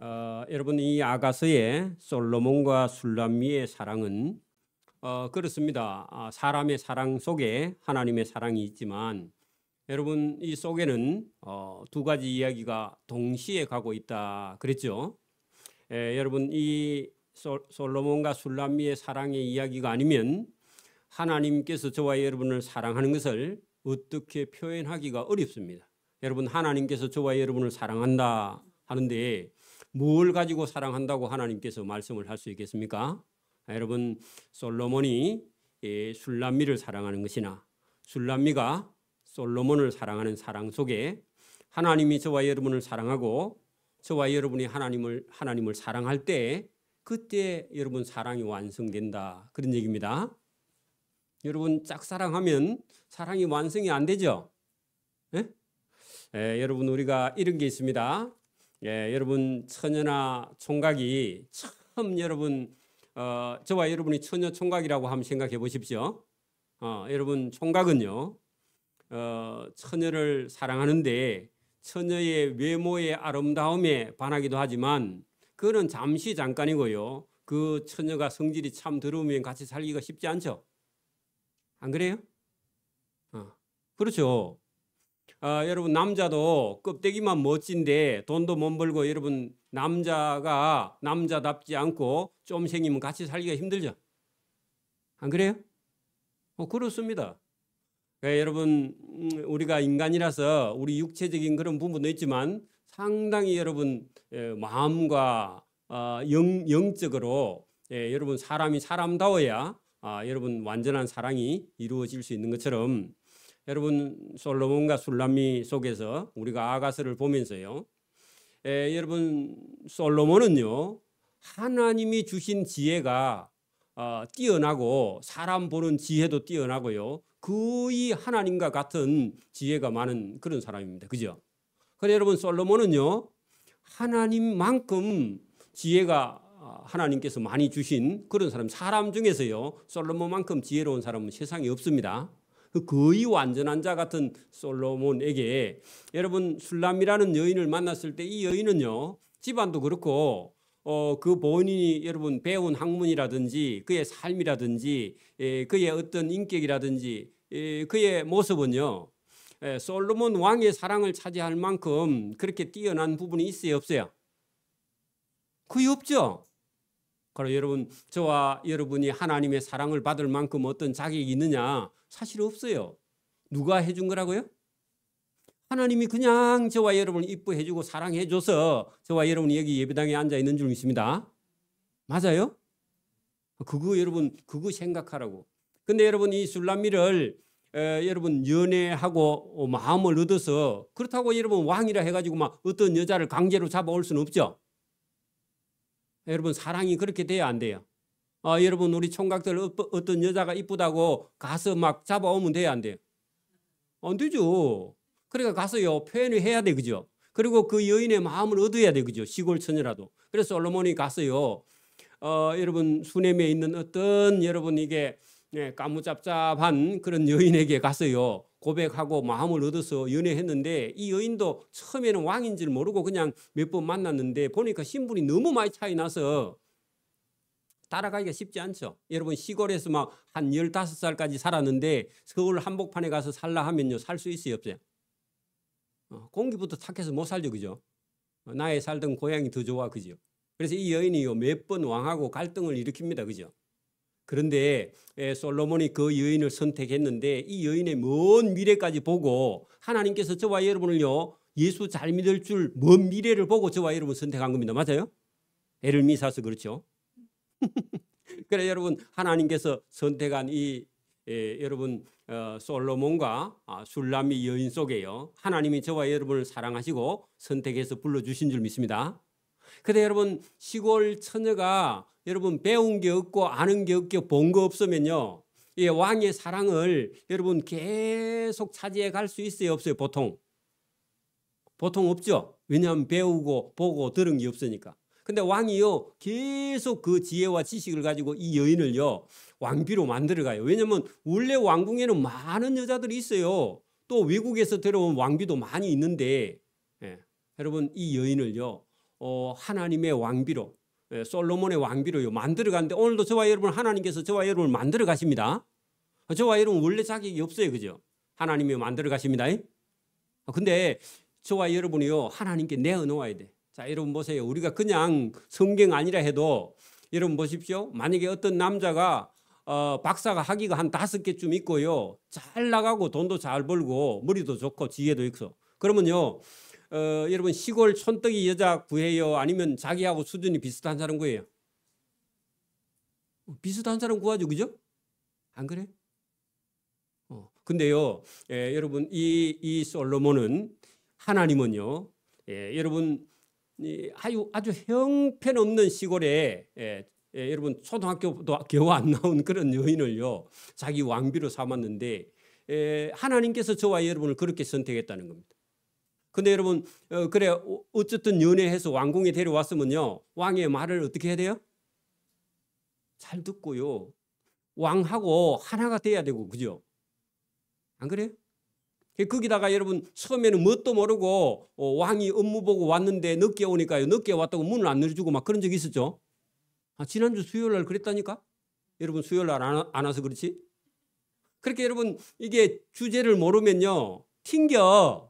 여러분 이 아가서의 솔로몬과 술람미의 사랑은 그렇습니다. 사람의 사랑 속에 하나님의 사랑이 있지만 여러분 이 속에는 두 가지 이야기가 동시에 가고 있다 그랬죠. 여러분 이 솔로몬과 술람미의 사랑의 이야기가 아니면 하나님께서 저와 여러분을 사랑하는 것을 어떻게 표현하기가 어렵습니다. 여러분 하나님께서 저와 여러분을 사랑한다 하는데 뭘 가지고 사랑한다고 하나님께서 말씀을 할 수 있겠습니까? 여러분 솔로몬이 술람미를 사랑하는 것이나 술람미가 솔로몬을 사랑하는 사랑 속에 하나님이 저와 여러분을 사랑하고 저와 여러분이 하나님을 사랑할 때 그때 여러분 사랑이 완성된다 그런 얘기입니다. 여러분 짝사랑하면 사랑이 완성이 안 되죠? 여러분 우리가 이런 게 있습니다. 여러분 처녀나 총각이 처음 여러분 저와 여러분이 처녀 총각이라고 한번 생각해 보십시오. 여러분 총각은요 처녀를 사랑하는데 처녀의 외모의 아름다움에 반하기도 하지만 그거는 잠시 잠깐이고요. 그 처녀가 성질이 참 더러우면 같이 살기가 쉽지 않죠. 안 그래요? 그렇죠. 여러분 남자도 껍데기만 멋진데 돈도 못 벌고 여러분 남자가 남자답지 않고 좀 생기면 같이 살기가 힘들죠. 안 그래요? 그렇습니다. 여러분 우리가 인간이라서 우리 육체적인 그런 부분도 있지만 상당히 여러분 마음과 영적으로 여러분 사람이 사람다워야 여러분 완전한 사랑이 이루어질 수 있는 것처럼 여러분 솔로몬과 술람미 속에서 우리가 아가서를 보면서요. 여러분 솔로몬은요. 하나님이 주신 지혜가 뛰어나고 사람 보는 지혜도 뛰어나고요. 거의 하나님과 같은 지혜가 많은 그런 사람입니다. 그죠? 그런데 여러분 솔로몬은요. 하나님만큼 지혜가 하나님께서 많이 주신 그런 사람 중에서요. 솔로몬만큼 지혜로운 사람은 세상에 없습니다. 거의 완전한 자 같은 솔로몬에게 여러분 술람이라는 여인을 만났을 때 이 여인은요 집안도 그렇고 그 본인이 여러분 배운 학문이라든지 그의 삶이라든지 그의 어떤 인격이라든지 그의 모습은요 솔로몬 왕의 사랑을 차지할 만큼 그렇게 뛰어난 부분이 있어요 없어요? 거의 없죠. 그럼 여러분 저와 여러분이 하나님의 사랑을 받을 만큼 어떤 자격이 있느냐? 사실 없어요. 누가 해준 거라고요? 하나님이 그냥 저와 여러분을 이뻐해 주고 사랑해 줘서 저와 여러분이 여기 예배당에 앉아 있는 줄 믿습니다. 맞아요? 그거 여러분 그거 생각하라고. 근데 여러분 이 술람미를 여러분 연애하고 마음을 얻어서 그렇다고 여러분 왕이라 해가지고 막 어떤 여자를 강제로 잡아올 수는 없죠. 여러분 사랑이 그렇게 돼야 안 돼요. 여러분 우리 총각들 어떤 여자가 이쁘다고 가서 막 잡아오면 돼야 안 돼요? 안 되죠. 그러니까 가서요 표현을 해야 돼 그죠? 그리고 그 여인의 마음을 얻어야 돼 그죠? 시골 처녀라도. 그래서 솔로몬이 가서요 여러분 수넴에 있는 어떤 여러분 이게 까무잡잡한 그런 여인에게 가서요 고백하고 마음을 얻어서 연애했는데 이 여인도 처음에는 왕인 줄 모르고 그냥 몇 번 만났는데 보니까 신분이 너무 많이 차이 나서 따라가기가 쉽지 않죠. 여러분 시골에서 막 한 15살까지 살았는데 서울 한복판에 가서 살라 하면요 살 수 있어요 없어요? 공기부터 탁해서 못 살죠 그죠? 나의 살던 고향이 더 좋아 그죠? 그래서 이 여인이요 몇 번 왕하고 갈등을 일으킵니다 그죠? 그런데 솔로몬이 그 여인을 선택했는데 이 여인의 먼 미래까지 보고 하나님께서 저와 여러분을요 예수 잘 믿을 줄 먼 미래를 보고 저와 여러분 선택한 겁니다. 맞아요? 애를 미사서 그렇죠. 그래 여러분 하나님께서 선택한 이 여러분 솔로몬과 술람미 여인 속에요 하나님이 저와 여러분을 사랑하시고 선택해서 불러주신 줄 믿습니다. 근데 여러분 시골 처녀가 여러분 배운 게 없고 아는 게 없고 본 거 없으면요 이 왕의 사랑을 여러분 계속 차지해 갈 수 있어요 없어요? 보통 없죠. 왜냐하면 배우고 보고 들은 게 없으니까. 근데 왕이요 계속 그 지혜와 지식을 가지고 이 여인을요 왕비로 만들어가요. 왜냐하면 원래 왕궁에는 많은 여자들이 있어요. 또 외국에서 들어온 왕비도 많이 있는데 여러분 이 여인을요 하나님의 왕비로 솔로몬의 왕비로요 만들어 갔는데 오늘도 저와 여러분 하나님께서 저와 여러분을 만들어 가십니다. 저와 여러분 원래 자격이 없어요, 그죠? 하나님이 만들어 가십니다. 근데 저와 여러분이요 하나님께 내어 놓아야 돼. 자, 여러분 보세요. 우리가 그냥 성경 아니라 해도 여러분 보십시오. 만약에 어떤 남자가 박사가 학위가 한 5개쯤 있고요. 잘 나가고 돈도 잘 벌고 머리도 좋고 지혜도 있어. 그러면요. 여러분 시골 촌뜨기 여자 구해요? 아니면 자기하고 수준이 비슷한 사람 구해요? 비슷한 사람 구하죠. 그죠? 안 그래? 근데요. 여러분 이 솔로몬은 하나님은요. 여러분 아주 형편없는 시골에 여러분 초등학교도 겨우 안 나온 그런 여인을요. 자기 왕비로 삼았는데 하나님께서 저와 여러분을 그렇게 선택했다는 겁니다. 근데 여러분 그래 어쨌든 연애해서 왕궁에 데려왔으면요. 왕의 말을 어떻게 해야 돼요? 잘 듣고요. 왕하고 하나가 돼야 되고 그죠? 안 그래요? 거기다가 여러분 처음에는 뭣도 모르고 왕이 업무 보고 왔는데 늦게 오니까요. 늦게 왔다고 문을 안 열어주고 막 그런 적이 있었죠. 지난주 수요일 날 그랬다니까? 여러분 수요일 날 안 와서 그렇지? 그렇게 여러분 이게 주제를 모르면요. 튕겨.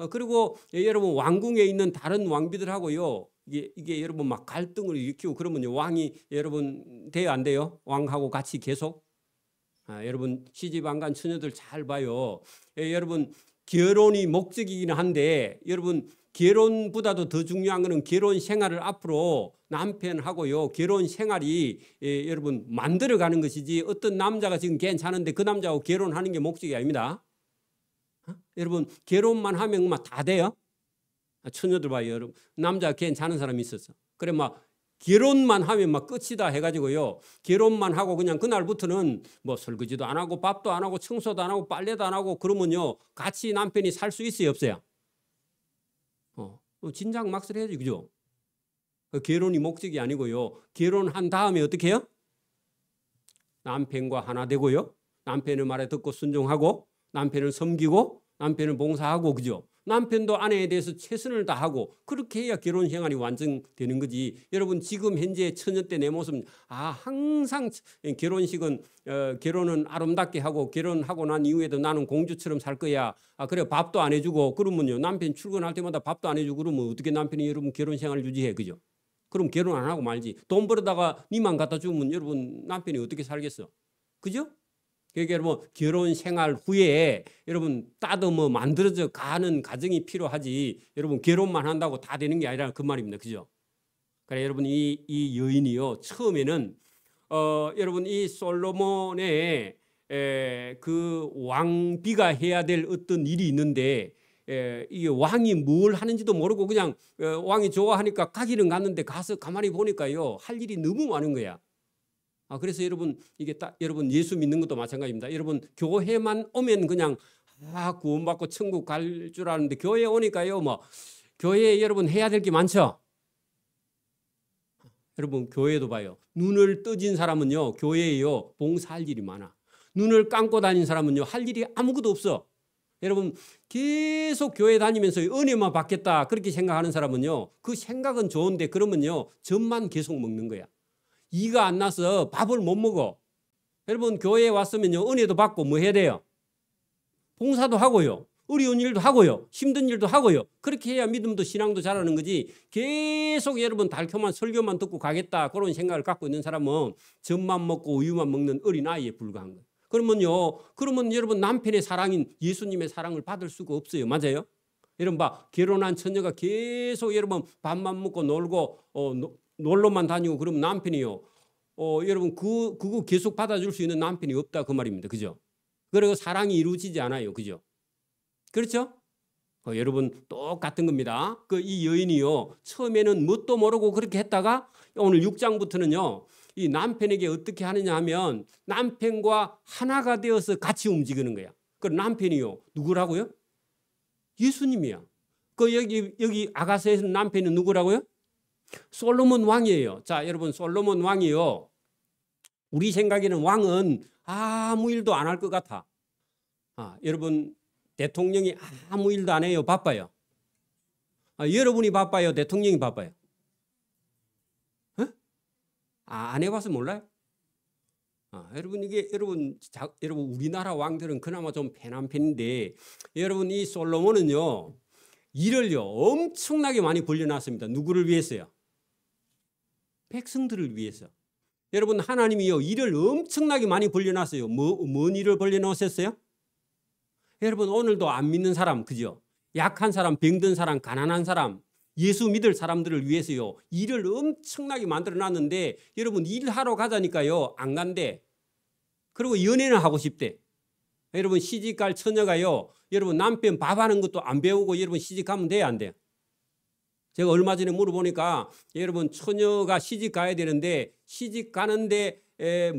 그리고 여러분 왕궁에 있는 다른 왕비들하고요. 이게 여러분 막 갈등을 일으키고 그러면요. 왕이 여러분 돼요 안 돼요? 왕하고 같이 계속? 여러분 시집 안 간 처녀들 잘 봐요. 여러분 결혼이 목적이긴 한데 여러분 결혼보다도 더 중요한 거는 결혼 생활을 앞으로 남편하고요. 결혼 생활이 여러분 만들어가는 것이지 어떤 남자가 지금 괜찮은데 그 남자하고 결혼하는 게 목적이 아닙니다. 여러분 결혼만 하면 막 다 돼요? 처녀들 봐요. 여러분 남자 괜찮은 사람이 있었어. 그래 막 결혼만 하면 막 끝이다 해가지고요. 결혼만 하고 그냥 그날부터는 뭐 설거지도 안 하고 밥도 안 하고 청소도 안 하고 빨래도 안 하고 그러면요. 같이 남편이 살 수 있어요 없어요? 진작 막설 해야지 그죠? 결혼이 목적이 아니고요. 결혼한 다음에 어떻게 해요? 남편과 하나 되고요. 남편의 말에 듣고 순종하고 남편을 섬기고 남편을 봉사하고 그죠? 남편도 아내에 대해서 최선을 다하고 그렇게 해야 결혼 생활이 완성되는 거지. 여러분 지금 현재 처녀 때 내 모습은 항상 결혼식은 결혼은 아름답게 하고 결혼하고 난 이후에도 나는 공주처럼 살 거야. 그래 밥도 안 해주고 그러면요. 남편 출근할 때마다 밥도 안 해주고 그러면 어떻게 남편이 여러분 결혼 생활을 유지해 그죠? 그럼 결혼 안 하고 말지. 돈 벌어다가 니만 갖다 주면 여러분 남편이 어떻게 살겠어? 그죠? 그러니까 여러분 결혼 생활 후에 여러분 따듬어 만들어져 가는 과정이 필요하지 여러분 결혼만 한다고 다 되는 게 아니라 그 말입니다. 그죠? 그래 여러분 이 여인이요 처음에는 여러분 이 솔로몬의 그 왕비가 해야 될 어떤 일이 있는데 이게 왕이 뭘 하는지도 모르고 그냥 왕이 좋아하니까 가기는 갔는데 가서 가만히 보니까요 할 일이 너무 많은 거야. 그래서 여러분 이게 딱 여러분 예수 믿는 것도 마찬가지입니다. 여러분 교회만 오면 그냥 구원받고 천국 갈 줄 아는데 교회 오니까요 뭐 교회에 여러분 해야 될 게 많죠. 여러분 교회도 봐요. 눈을 떠진 사람은요 교회에요 봉사할 일이 많아. 눈을 감고 다닌 사람은요 할 일이 아무것도 없어. 여러분 계속 교회 다니면서 은혜만 받겠다 그렇게 생각하는 사람은요 그 생각은 좋은데 그러면요 젖만 계속 먹는 거야. 이가 안 나서 밥을 못 먹어. 여러분 교회에 왔으면요 은혜도 받고 뭐 해야 돼요? 봉사도 하고요. 어려운 일도 하고요. 힘든 일도 하고요. 그렇게 해야 믿음도 신앙도 자라는 거지. 계속 여러분 달콤한 설교만 듣고 가겠다 그런 생각을 갖고 있는 사람은 젖만 먹고 우유만 먹는 어린아이에 불과한 거예요. 그러면 여러분 남편의 사랑인 예수님의 사랑을 받을 수가 없어요. 맞아요? 여러분 봐 결혼한 처녀가 계속 여러분 밥만 먹고 놀고 놀러만 다니고 그러면 남편이요. 여러분 그거 계속 받아줄 수 있는 남편이 없다 그 말입니다. 그죠? 그리고 사랑이 이루어지지 않아요. 그죠? 그렇죠? 여러분 똑같은 겁니다. 이 여인이요. 처음에는 뭣도 모르고 그렇게 했다가 오늘 6장부터는요. 이 남편에게 어떻게 하느냐 하면 남편과 하나가 되어서 같이 움직이는 거야. 그 남편이요. 누구라고요? 예수님이야. 여기 아가서에서는 남편이 누구라고요? 솔로몬 왕이에요. 자, 여러분 솔로몬 왕이요. 우리 생각에는 왕은 아무 일도 안 할 것 같아. 여러분 대통령이 아무 일도 안 해요. 바빠요. 여러분이 바빠요? 대통령이 바빠요? 안 해봐서 몰라요? 여러분 여러분 우리나라 왕들은 그나마 좀 편한 편인데 여러분 이 솔로몬은요 일을요 엄청나게 많이 벌려놨습니다. 누구를 위해서요? 백성들을 위해서. 여러분 하나님이요 일을 엄청나게 많이 벌려놨어요. 뭔 일을 벌려놓으셨어요? 여러분 오늘도 안 믿는 사람, 그죠? 약한 사람, 병든 사람, 가난한 사람, 예수 믿을 사람들을 위해서요 일을 엄청나게 만들어놨는데 여러분 일하러 가자니까요 안 간대. 그리고 연애는 하고 싶대. 여러분 시집갈 처녀가요 여러분 남편 밥하는 것도 안 배우고 여러분 시집가면 돼야 안 돼요? 제가 얼마 전에 물어보니까 여러분 처녀가 시집 가야 되는데 시집 가는데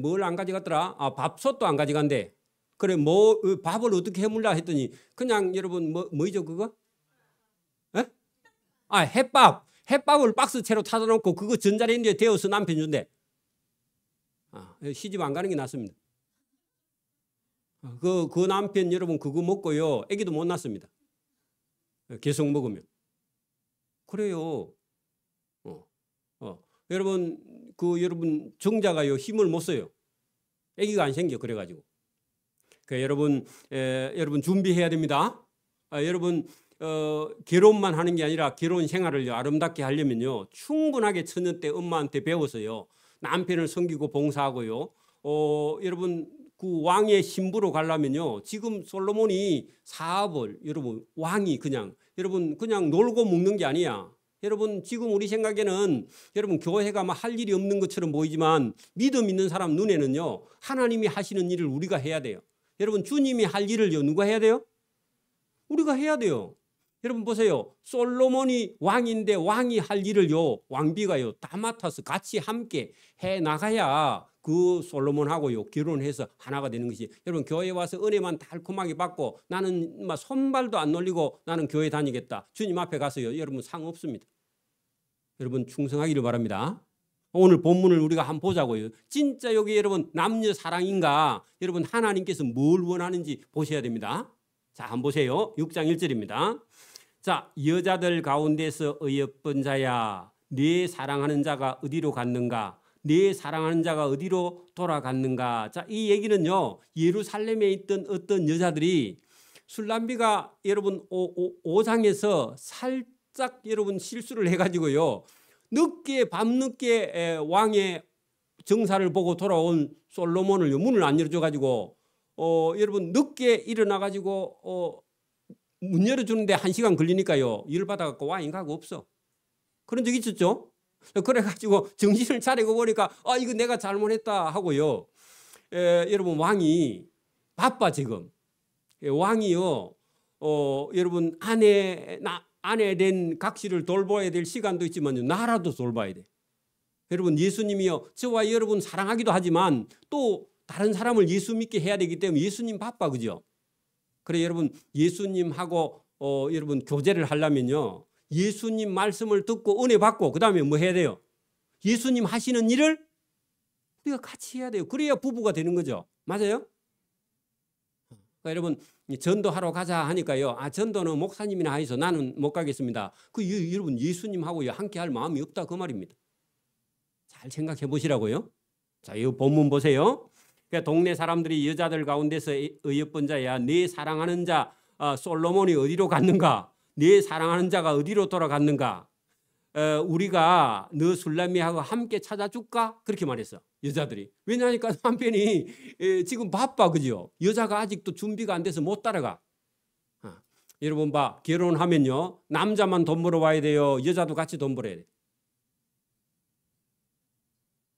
뭘 안 가져갔더라? 밥솥도 안 가져간대. 그래 뭐 밥을 어떻게 해물라 했더니 그냥 여러분 뭐죠 그거? 에? 햇밥을 박스채로 타다 놓고 그거 전자레인지에 데워서 남편 준대. 시집 안 가는 게 낫습니다. 그 남편 여러분 그거 먹고요 애기도 못 낳습니다. 계속 먹으면. 그래요. 여러분 여러분 정자가요 힘을 못 써요. 애기가 안 생겨 그래가지고. 여러분 준비해야 됩니다. 여러분 결혼만 하는 게 아니라 결혼 생활을 아름답게 하려면요 충분하게 처녀 때 엄마한테 배워서요 남편을 섬기고 봉사하고요. 여러분 그 왕의 신부로 가려면요 지금 솔로몬이 사업을 여러분 왕이 그냥 놀고 먹는 게 아니야. 여러분 지금 우리 생각에는 여러분 교회가 막 할 일이 없는 것처럼 보이지만 믿음 있는 사람 눈에는요 하나님이 하시는 일을 우리가 해야 돼요. 여러분 주님이 할 일을요 누가 해야 돼요? 우리가 해야 돼요. 여러분 보세요. 솔로몬이 왕인데 왕이 할 일을요 왕비가요 다 맡아서 같이 함께 해 나가야 그 솔로몬하고요 결혼해서 하나가 되는 것이. 여러분 교회 와서 은혜만 달콤하게 받고 나는 막 손발도 안 놀리고 나는 교회 다니겠다. 주님 앞에 가서요 여러분 상 없습니다. 여러분 충성하기를 바랍니다. 오늘 본문을 우리가 한번 보자고요. 진짜 여기 여러분 남녀 사랑인가 여러분 하나님께서 뭘 원하는지 보셔야 됩니다. 자 한번 보세요. 6장 1절입니다. 자 여자들 가운데서 어여쁜 자야 네 사랑하는 자가 어디로 갔는가? 네 사랑하는 자가 어디로 돌아갔는가? 자, 이 얘기는요 예루살렘에 있던 어떤 여자들이 술람비가 여러분 5장에서 살짝 여러분 실수를 해가지고요 밤늦게 왕의 정사를 보고 돌아온 솔로몬을 문을 안 열어줘가지고 여러분 늦게 일어나가지고 문 열어주는데 1시간 걸리니까요 열받아갖고 왕이 가고 없어. 그런 적 있었죠? 그래가지고 정신을 차리고 보니까 이거 내가 잘못했다 하고요. 여러분 왕이 바빠 지금. 왕이요 여러분 아내 된 각시를 돌봐야 될 시간도 있지만 나라도 돌봐야 돼. 여러분 예수님이요 저와 여러분 사랑하기도 하지만 또 다른 사람을 예수 믿게 해야 되기 때문에 예수님 바빠 그죠? 그래 여러분 예수님하고 여러분 교제를 하려면요 예수님 말씀을 듣고 은혜 받고 그 다음에 뭐 해야 돼요? 예수님 하시는 일을 우리가 같이 해야 돼요. 그래야 부부가 되는 거죠. 맞아요? 그러니까 여러분 전도하러 가자 하니까요. 전도는 목사님이나 하셔서 나는 못 가겠습니다. 여러분 예수님하고요 함께 할 마음이 없다 그 말입니다. 잘 생각해 보시라고요. 자, 이 본문 보세요. 그러니까 동네 사람들이 여자들 가운데서 어여쁜 자야 네 사랑하는 자 솔로몬이 어디로 갔는가? 네 사랑하는 자가 어디로 돌아갔는가? 우리가 너 술람미하고 함께 찾아줄까? 그렇게 말했어 여자들이. 왜냐하니까 남편이 지금 바빠 그죠? 여자가 아직도 준비가 안 돼서 못 따라가. 여러분 봐 결혼하면요 남자만 돈 벌어와야 돼요 여자도 같이 돈 벌어야 돼.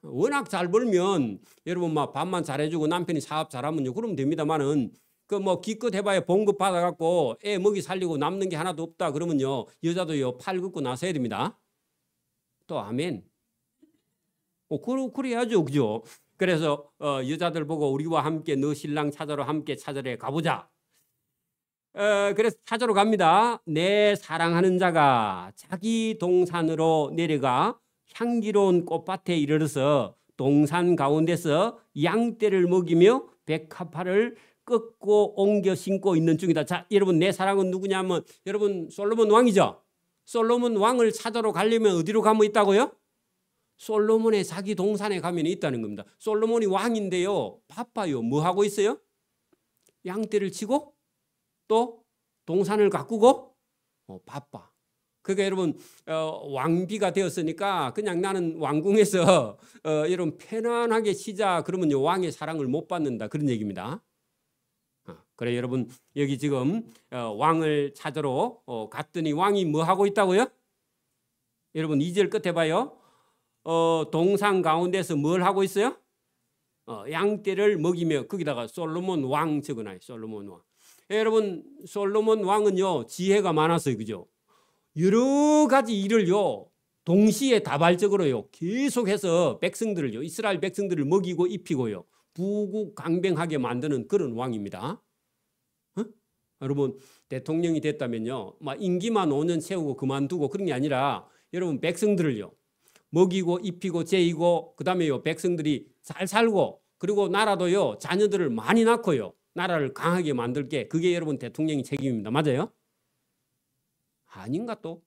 워낙 잘 벌면 여러분 막 밥만 잘해주고 남편이 사업 잘하면요 그러면 됩니다만은 그 뭐 기껏 해봐야 봉급 받아갖고 애 먹이 살리고 남는 게 하나도 없다 그러면요 여자도요 팔 긋고 나서야 됩니다. 또 아멘. 그래야죠 그죠? 그래서 여자들 보고 우리와 함께 너 신랑 찾으러 함께 찾으러 가보자. 그래서 찾으러 갑니다. 내 사랑하는 자가 자기 동산으로 내려가 향기로운 꽃밭에 이르러서 동산 가운데서 양떼를 먹이며 백합화를 꺾고 옮겨 신고 있는 중이다. 자, 여러분 내 사랑은 누구냐면 여러분 솔로몬 왕이죠. 솔로몬 왕을 찾아러 가려면 어디로 가면 있다고요? 솔로몬의 자기 동산에 가면 있다는 겁니다. 솔로몬이 왕인데요, 바빠요. 뭐 하고 있어요? 양떼를 치고 또 동산을 가꾸고 바빠. 그러니까 여러분 왕비가 되었으니까 그냥 나는 왕궁에서 여러분 편안하게 쉬자 그러면요 왕의 사랑을 못 받는다 그런 얘기입니다. 그래 여러분 여기 지금 왕을 찾으러 갔더니 왕이 뭐 하고 있다고요? 여러분 2절 끝에 봐요. 동산 가운데서 뭘 하고 있어요? 양떼를 먹이며 거기다가 솔로몬 왕 적어놔요. 솔로몬 왕. 여러분 솔로몬 왕은요 지혜가 많았어요. 그죠? 여러 가지 일을요 동시에 다발적으로요 계속해서 백성들을요 이스라엘 백성들을 먹이고 입히고요 부국강병하게 만드는 그런 왕입니다. 여러분 대통령이 됐다면요 막 임기만 5년 채우고 그만두고 그런 게 아니라 여러분 백성들을요 먹이고 입히고 재이고 그다음에요 백성들이 잘 살고 그리고 나라도요 자녀들을 많이 낳고요 나라를 강하게 만들게 그게 여러분 대통령의 책임입니다. 맞아요? 아닌가 또?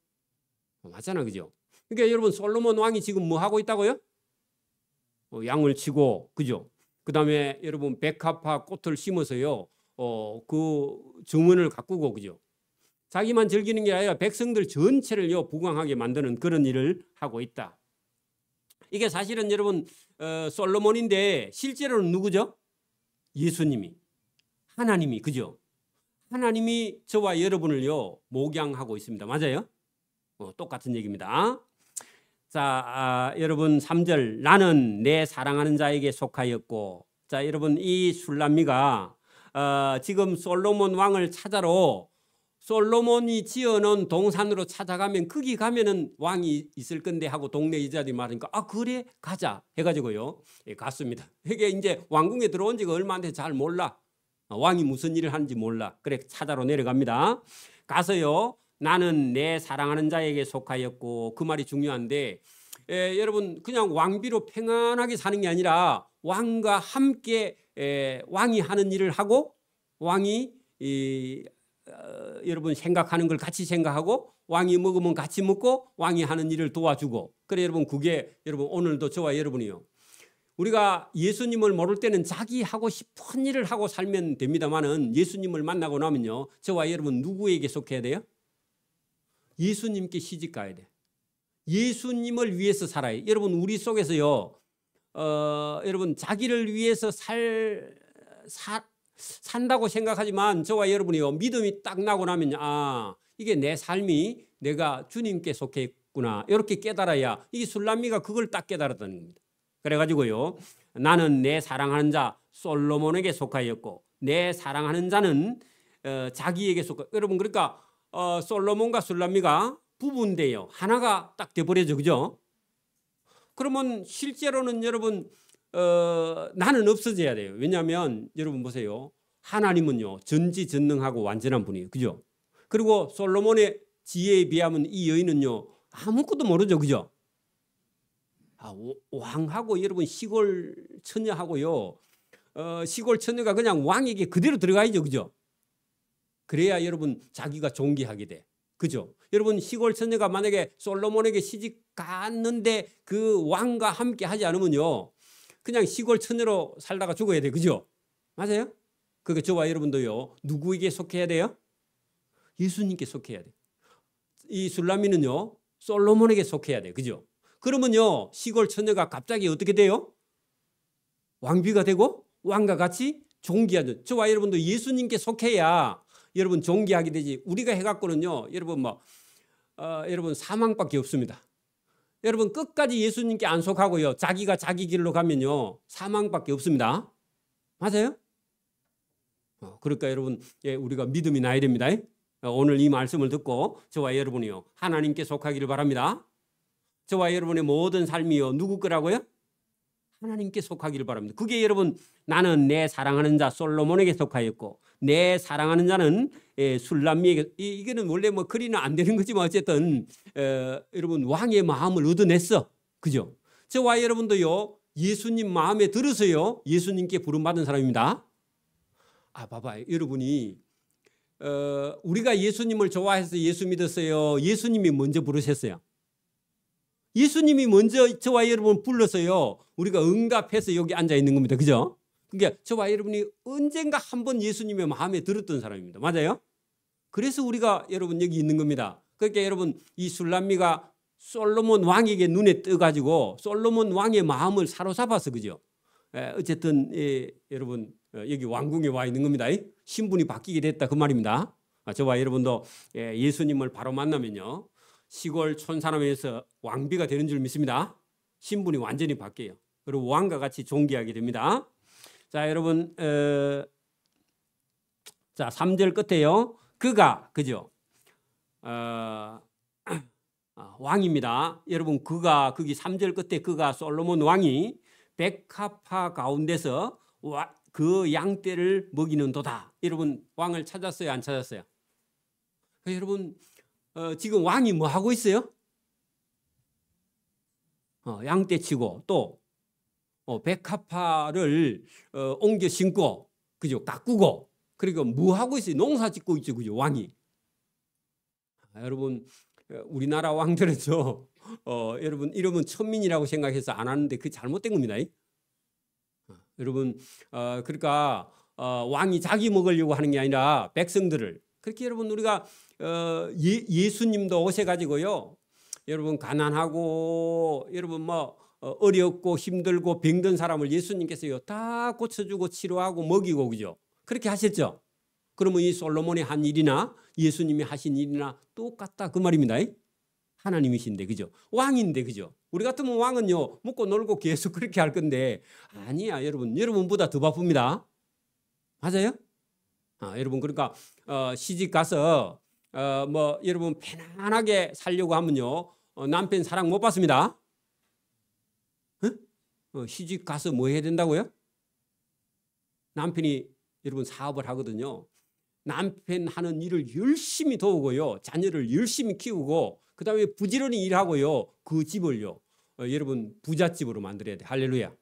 맞잖아 그죠? 그러니까 여러분 솔로몬 왕이 지금 뭐 하고 있다고요? 양을 치고 그죠? 그 다음에 여러분 백합화 꽃을 심어서요 그 정원을 가꾸고 그죠? 자기만 즐기는 게 아니라 백성들 전체를요 부강하게 만드는 그런 일을 하고 있다. 이게 사실은 여러분 솔로몬인데 실제로는 누구죠? 예수님이 하나님이 그죠? 하나님이 저와 여러분을요 목양하고 있습니다. 맞아요? 똑같은 얘기입니다. 자, 여러분 3절 나는 내 사랑하는 자에게 속하였고 자 여러분 이 술람미가 지금 솔로몬 왕을 찾아러 솔로몬이 지어놓은 동산으로 찾아가면 거기 가면은 왕이 있을 건데 하고 동네 이자들이 말하니까 아 그래 가자 해가지고요 갔습니다. 이게 이제 왕궁에 들어온 지가 얼마 안 돼서 잘 몰라. 왕이 무슨 일을 하는지 몰라. 그래 찾아러 내려갑니다. 가서요 나는 내 사랑하는 자에게 속하였고 그 말이 중요한데 여러분 그냥 왕비로 평안하게 사는 게 아니라 왕과 함께 왕이 하는 일을 하고 왕이 여러분 생각하는 걸 같이 생각하고 왕이 먹으면 같이 먹고 왕이 하는 일을 도와주고 그래 여러분 그게 여러분 오늘도 저와 여러분이요. 우리가 예수님을 모를 때는 자기 하고 싶은 일을 하고 살면 됩니다만은 예수님을 만나고 나면요. 저와 여러분 누구에게 속해야 돼요? 예수님께 시집 가야 돼. 예수님을 위해서 살아요. 여러분 우리 속에서요. 여러분 자기를 위해서 산다고 생각하지만 저와 여러분이요. 믿음이 딱 나고 나면 아 이게 내 삶이 내가 주님께 속해 있구나. 이렇게 깨달아야 이 술람미가 그걸 딱 깨달았다는 겁니다. 그래가지고요 나는 내 사랑하는 자 솔로몬에게 속하였고 내 사랑하는 자는 자기에게 속하. 여러분 그러니까 솔로몬과 술람미가 부부인데요 하나가 딱 돼버려져 그죠? 그러면 실제로는 여러분 나는 없어져야 돼요. 왜냐하면 여러분 보세요 하나님은요 전지전능하고 완전한 분이에요 그죠? 그리고 솔로몬의 지혜에 비하면 이 여인은요 아무것도 모르죠 그죠? 왕하고 여러분 시골 처녀하고요 시골 처녀가 그냥 왕에게 그대로 들어가야죠 그죠? 그래야 여러분 자기가 존귀하게 돼 그죠? 여러분 시골 처녀가 만약에 솔로몬에게 시집 갔는데 그 왕과 함께 하지 않으면요 그냥 시골 처녀로 살다가 죽어야 돼 그죠? 맞아요? 그러니까 저와 여러분도요 누구에게 속해야 돼요? 예수님께 속해야 돼. 이 술람미는요 솔로몬에게 속해야 돼 그죠? 그러면요 시골 처녀가 갑자기 어떻게 돼요? 왕비가 되고 왕과 같이 존귀하죠. 저와 여러분도 예수님께 속해야 여러분 존귀하게 되지. 우리가 해갖고는요 여러분 여러분 사망밖에 없습니다. 여러분 끝까지 예수님께 안 속하고요 자기가 자기 길로 가면요 사망밖에 없습니다. 맞아요? 그러니까 여러분 우리가 믿음이 나야 됩니다. 오늘 이 말씀을 듣고 저와 여러분이요 하나님께 속하기를 바랍니다. 저와 여러분의 모든 삶이요 누구 거라고요? 하나님께 속하기를 바랍니다. 그게 여러분 나는 내 사랑하는 자 솔로몬에게 속하였고 내 사랑하는 자는 술람미에게 이게는 원래 뭐 그리는 안 되는 거지만 어쨌든 여러분 왕의 마음을 얻어냈어. 그죠? 저와 여러분도요 예수님 마음에 들어서요 예수님께 부름받은 사람입니다. 아 봐봐요. 여러분이 우리가 예수님을 좋아해서 예수 믿었어요? 예수님이 먼저 부르셨어요? 예수님이 먼저 저와 여러분 불러서요. 우리가 응답해서 여기 앉아 있는 겁니다. 그죠? 그러니까 저와 여러분이 언젠가 한번 예수님의 마음에 들었던 사람입니다. 맞아요? 그래서 우리가 여러분 여기 있는 겁니다. 그러니까 여러분 이 술람미가 솔로몬 왕에게 눈에 떠가지고 솔로몬 왕의 마음을 사로잡아서 그죠? 어쨌든 여러분 여기 왕궁에 와 있는 겁니다. 신분이 바뀌게 됐다 그 말입니다. 저와 여러분도 예수님을 바로 만나면요. 시골 촌사람에서 왕비가 되는 줄 믿습니다. 신분이 완전히 바뀌어요. 그리고 왕과 같이 존귀하게 됩니다. 자, 여러분 자 3절 끝에요. 그가 그죠? 왕입니다. 여러분 거기 3절 끝에 그가 솔로몬 왕이 백합화 가운데서 그 양떼를 먹이는 도다. 여러분 왕을 찾았어요? 안 찾았어요? 여러분 지금 왕이 뭐 하고 있어요? 양떼 치고 또 백합화를 옮겨 심고 그죠? 가꾸고 그리고 뭐 하고 있어요? 농사 짓고 있죠, 그죠? 왕이. 여러분 우리나라 왕들은요, 여러분 이러면 천민이라고 생각해서 안 하는데 그 잘못된 겁니다. 여러분 그러니까 왕이 자기 먹으려고 하는 게 아니라 백성들을 그렇게 여러분 우리가 예수님도 오셔가지고요, 여러분 가난하고 여러분 뭐 어렵고 힘들고 병든 사람을 예수님께서요 다 고쳐주고 치료하고 먹이고 그죠? 그렇게 하셨죠. 그러면 이 솔로몬이 한 일이나 예수님이 하신 일이나 똑같다 그 말입니다. 하나님이신데 그죠? 왕인데 그죠? 우리 같으면 왕은요 먹고 놀고 계속 그렇게 할 건데 아니야 여러분. 여러분보다 더 바쁩니다. 맞아요? 여러분 그러니까 시집 가서 뭐 여러분 편안하게 살려고 하면요 남편 사랑 못 받습니다. 시집 가서 뭐 해야 된다고요? 남편이 여러분 사업을 하거든요. 남편 하는 일을 열심히 도우고요. 자녀를 열심히 키우고 그다음에 부지런히 일하고요. 그 집을요. 여러분 부잣집으로 만들어야 돼. 할렐루야.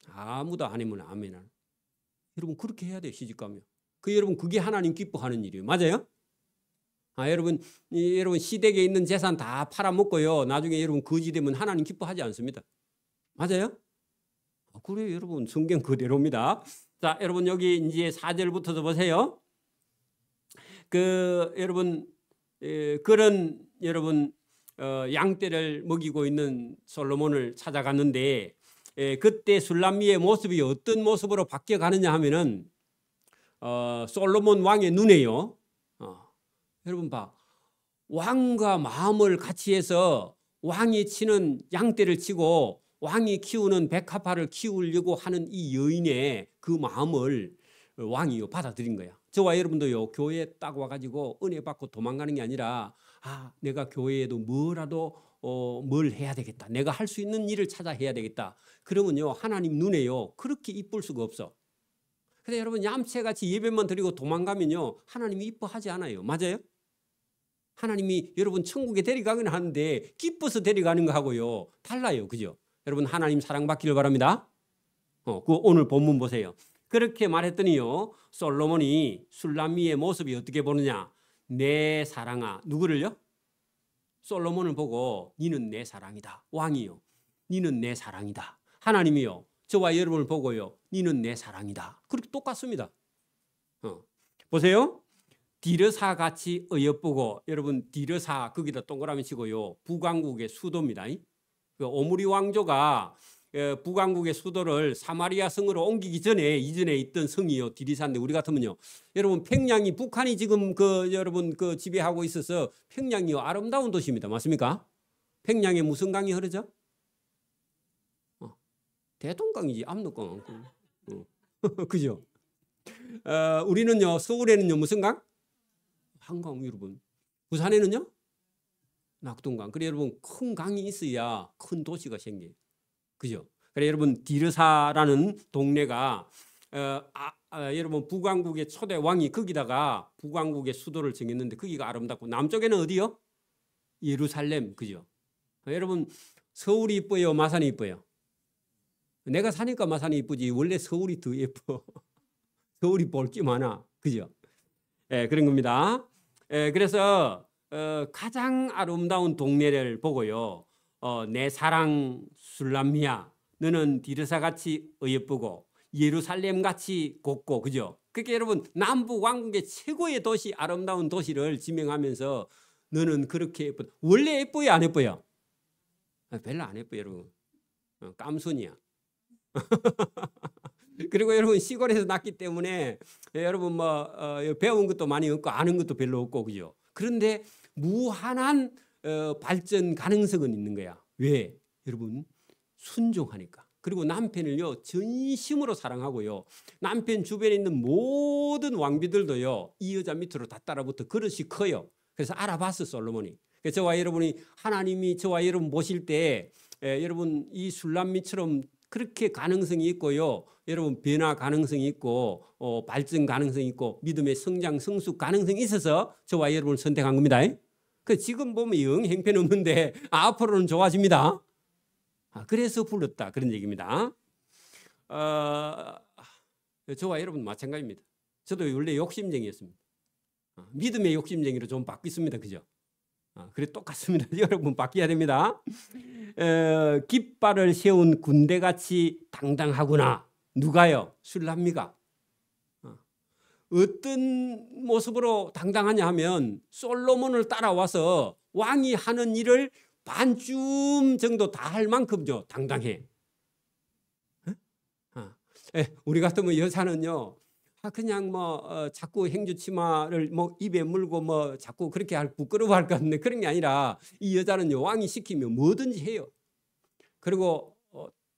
아무도 안 하면 아멘. 여러분 그렇게 해야 돼. 시집가면. 여러분 그게 하나님 기뻐하는 일이에요. 맞아요? 여러분 시댁에 있는 재산 다 팔아먹고요. 나중에 여러분 거지 되면 하나님 기뻐하지 않습니다. 맞아요? 그래요. 여러분 성경 그대로입니다. 자, 여러분 여기 이제 4절부터도 보세요. 여러분 그런 여러분 양떼를 먹이고 있는 솔로몬을 찾아갔는데 그때 술람미의 모습이 어떤 모습으로 바뀌어 가느냐 하면은 솔로몬 왕의 눈에요. 여러분 봐. 왕과 마음을 같이 해서 왕이 치는 양떼를 치고 왕이 키우는 백합화를 키우려고 하는 이 여인의 그 마음을 왕이 받아들인 거야. 저와 여러분도요 교회에 딱 와가지고 은혜 받고 도망가는 게 아니라 내가 교회에도 뭐라도 뭘 해야 되겠다. 내가 할 수 있는 일을 찾아 해야 되겠다. 그러면요 하나님 눈에요 그렇게 이쁠 수가 없어. 근데 여러분 얌체같이 예배만 드리고 도망가면요 하나님이 이뻐하지 않아요. 맞아요? 하나님이 여러분 천국에 데려가긴 하는데 기뻐서 데려가는 거하고요 달라요. 그죠? 여러분 하나님 사랑받기를 바랍니다. 오늘 본문 보세요. 그렇게 말했더니요 솔로몬이 술람미의 모습이 어떻게 보느냐. 내 사랑아. 누구를요? 솔로몬을 보고 니는 내 사랑이다. 왕이요. 니는 내 사랑이다. 하나님이요. 저와 여러분을 보고요. 니는 내 사랑이다. 그렇게 똑같습니다. 보세요. 디르사 같이 어여쁘고 여러분 디르사 거기다 동그라미 치고요. 북왕국의 수도입니다. 오므리 왕조가 북왕국의 수도를 사마리아 성으로 옮기기 전에 이전에 있던 성이요 디리사인데 우리 같으면요 여러분 평양이 북한이 지금 여러분 지배하고 있어서 평양이요 아름다운 도시입니다. 맞습니까? 평양에 무슨 강이 흐르죠? 대동강이지 압록강. 그죠? 우리는요 서울에는요 무슨 강? 한강. 여러분 부산에는요 낙동강. 그래 여러분 큰 강이 있어야 큰 도시가 생겨요. 그죠? 그래 여러분 디르사라는 동네가 여러분 북왕국의 초대 왕이 거기다가 북왕국의 수도를 정했는데 거기가 아름답고 남쪽에는 어디요? 예루살렘. 그죠? 여러분 서울이 이뻐요? 마산이 이뻐요? 내가 사니까 마산이 이쁘지 원래 서울이 더 예뻐. 서울이 볼 게 많아. 그죠? 그런 겁니다. 그래서 가장 아름다운 동네를 보고요. 내 사랑 술람미야, 너는 디르사같이 어여쁘고 예루살렘같이 곱고, 그죠? 그렇게 여러분 남북 왕국의 최고의 도시, 아름다운 도시를 지명하면서 너는 그렇게 예쁘다. 원래 예뻐요, 안 예뻐요? 별로 안 예뻐요, 여러분. 깜순이야. 그리고 여러분 시골에서 났기 때문에 여러분 뭐 배운 것도 많이 없고 아는 것도 별로 없고, 그죠? 그런데 무한한 발전 가능성은 있는 거야. 왜? 여러분 순종하니까. 그리고 남편을요 전심으로 사랑하고요. 남편 주변에 있는 모든 왕비들도요 이 여자 밑으로 다 따라붙어 그릇이 커요. 그래서 알아봤어, 솔로몬이. 그래서 저와 여러분이 하나님이 저와 여러분 모실 때 여러분 이 술람미처럼 그렇게 가능성이 있고요. 여러분 변화 가능성이 있고 발전 가능성이 있고 믿음의 성장 성숙 가능성이 있어서 저와 여러분을 선택한 겁니다. 그 지금 보면 영 형편없는데 앞으로는 좋아집니다. 그래서 불렀다, 그런 얘기입니다. 저와 여러분 마찬가지입니다. 저도 원래 욕심쟁이였습니다. 믿음의 욕심쟁이로 좀 바뀌었습니다. 그죠? 그래 똑같습니다. 여러분 바뀌어야 됩니다. 깃발을 세운 군대같이 당당하구나. 누가요? 술람미가. 어떤 모습으로 당당하냐 하면 솔로몬을 따라와서 왕이 하는 일을 반쯤 정도 다 할 만큼요 당당해. 우리 같으면 여자는요 그냥 뭐 자꾸 행주치마를 뭐 입에 물고 뭐 자꾸 그렇게 할 부끄러워할 것 같은데 그런 게 아니라 이 여자는요 왕이 시키면 뭐든지 해요. 그리고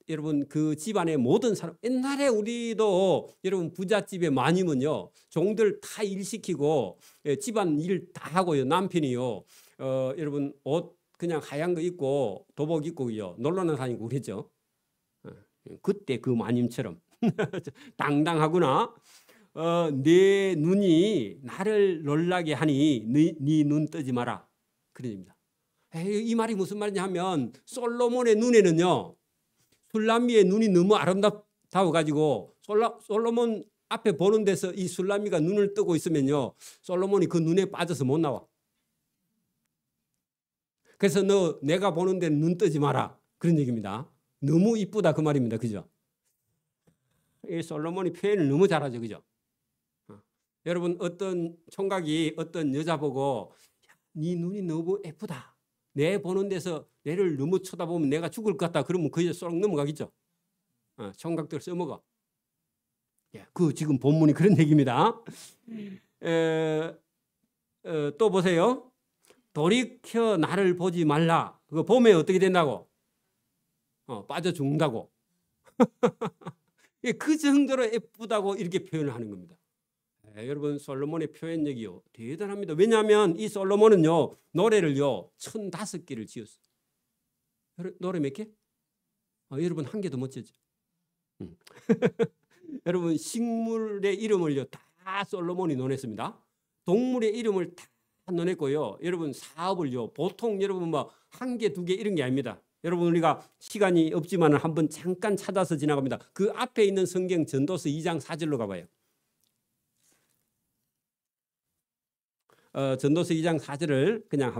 여러분 그 집안의 모든 사람, 옛날에 우리도 여러분 부잣집에 많으면요 종들 다 일 시키고 집안 일 다 하고요. 남편이요 여러분 옷 그냥 하얀 거 입고 도복 입고요 놀러나 다니고 그랬죠. 그때 그 마님처럼 당당하구나. 내 눈이 나를 놀라게 하니 네 눈 뜨지 마라. 그럽니다. 이 말이 무슨 말이냐 하면 솔로몬의 눈에는요 술람미의 눈이 너무 아름다워 가지고 솔로몬 앞에 보는 데서 이 술람미가 눈을 뜨고 있으면요 솔로몬이 그 눈에 빠져서 못 나와. 그래서 너 내가 보는 데는 눈 뜨지 마라, 그런 얘기입니다. 너무 이쁘다 그 말입니다. 그죠? 이 솔로몬이 표현을 너무 잘하죠. 그죠? 여러분 어떤 총각이 어떤 여자 보고 네 눈이 너무 예쁘다, 내 보는 데서 내를 너무 쳐다보면 내가 죽을 것 같다, 그러면 그 여자 쏙 넘어가겠죠. 총각들 써먹어. 그 지금 본문이 그런 얘기입니다. 또 보세요. 돌이켜 나를 보지 말라. 그거 보면 어떻게 된다고? 빠져 죽는다고. 그 정도로 예쁘다고 이렇게 표현을 하는 겁니다. 여러분 솔로몬의 표현력이요 대단합니다. 왜냐하면 이 솔로몬은요 노래를요 1,005개를 지었어요. 노래 몇 개? 여러분 한 개도 못 지었죠. 여러분 식물의 이름을요 다 솔로몬이 논했습니다. 동물의 이름을 다 논했고요. 여러분 사업을요 보통 여러분 뭐 한 개, 두 개 이런 게 아닙니다. 여러분 우리가 시간이 없지만 한번 잠깐 찾아서 지나갑니다. 그 앞에 있는 성경 전도서 2장 4절로 가봐요. 전도서 2장 4절을 그냥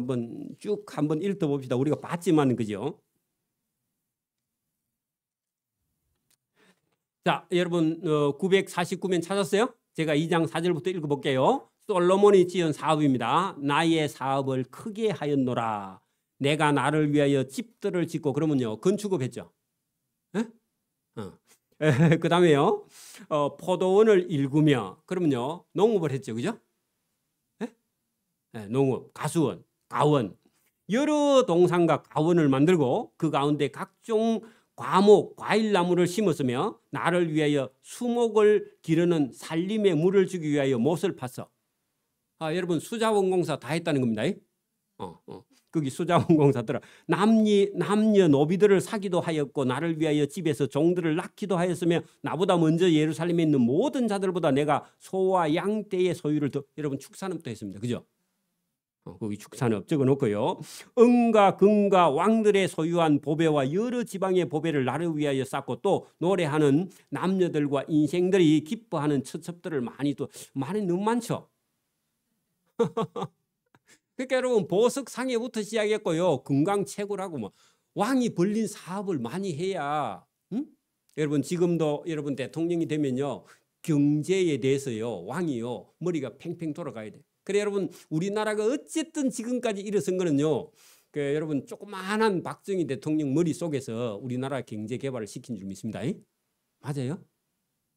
쭉 한번 읽어봅시다. 우리가 봤지만 그죠? 자, 여러분 949면 찾았어요? 제가 2장 4절부터 읽어볼게요. 솔로몬이 지은 사업입니다. 나의 사업을 크게 하였노라. 내가 나를 위하여 집들을 짓고, 그러면요 건축업 했죠. 그 다음에요 포도원을 일구며, 그러면요 농업을 했죠. 그죠? 농업, 가수원, 가원, 여러 동산과 가원을 만들고 그 가운데 각종 과목, 과일나무를 심었으며 나를 위하여 수목을 기르는 살림의 물을 주기 위하여 못을 팠어. 여러분 수자원공사 다 했다는 겁니다. 거기 수자원공사더라. 남녀 노비들을 사기도 하였고 나를 위하여 집에서 종들을 낳기도 하였으며 나보다 먼저 예루살렘에 있는 모든 자들보다 내가 소와 양 떼의 소유를 더, 여러분 축산업도 했습니다. 그죠? 거기 축산업 적어놓고요. 은과 금과 왕들의 소유한 보배와 여러 지방의 보배를 나를 위하여 쌓고 또 노래하는 남녀들과 인생들이 기뻐하는 처첩들을 많이 너무 많죠. 그러니까 여러분 보석상회부터 시작했고요. 건강 최고라고 뭐 왕이 벌린 사업을 많이 해야 여러분 지금도 여러분 대통령이 되면요. 경제에 대해서요. 왕이요. 머리가 팽팽 돌아가야 돼. 그래 여러분 우리나라가 어쨌든 지금까지 일어선 거는요. 여러분 조그마한 박정희 대통령 머릿속에서 우리나라 경제 개발을 시킨 줄 믿습니다. 맞아요?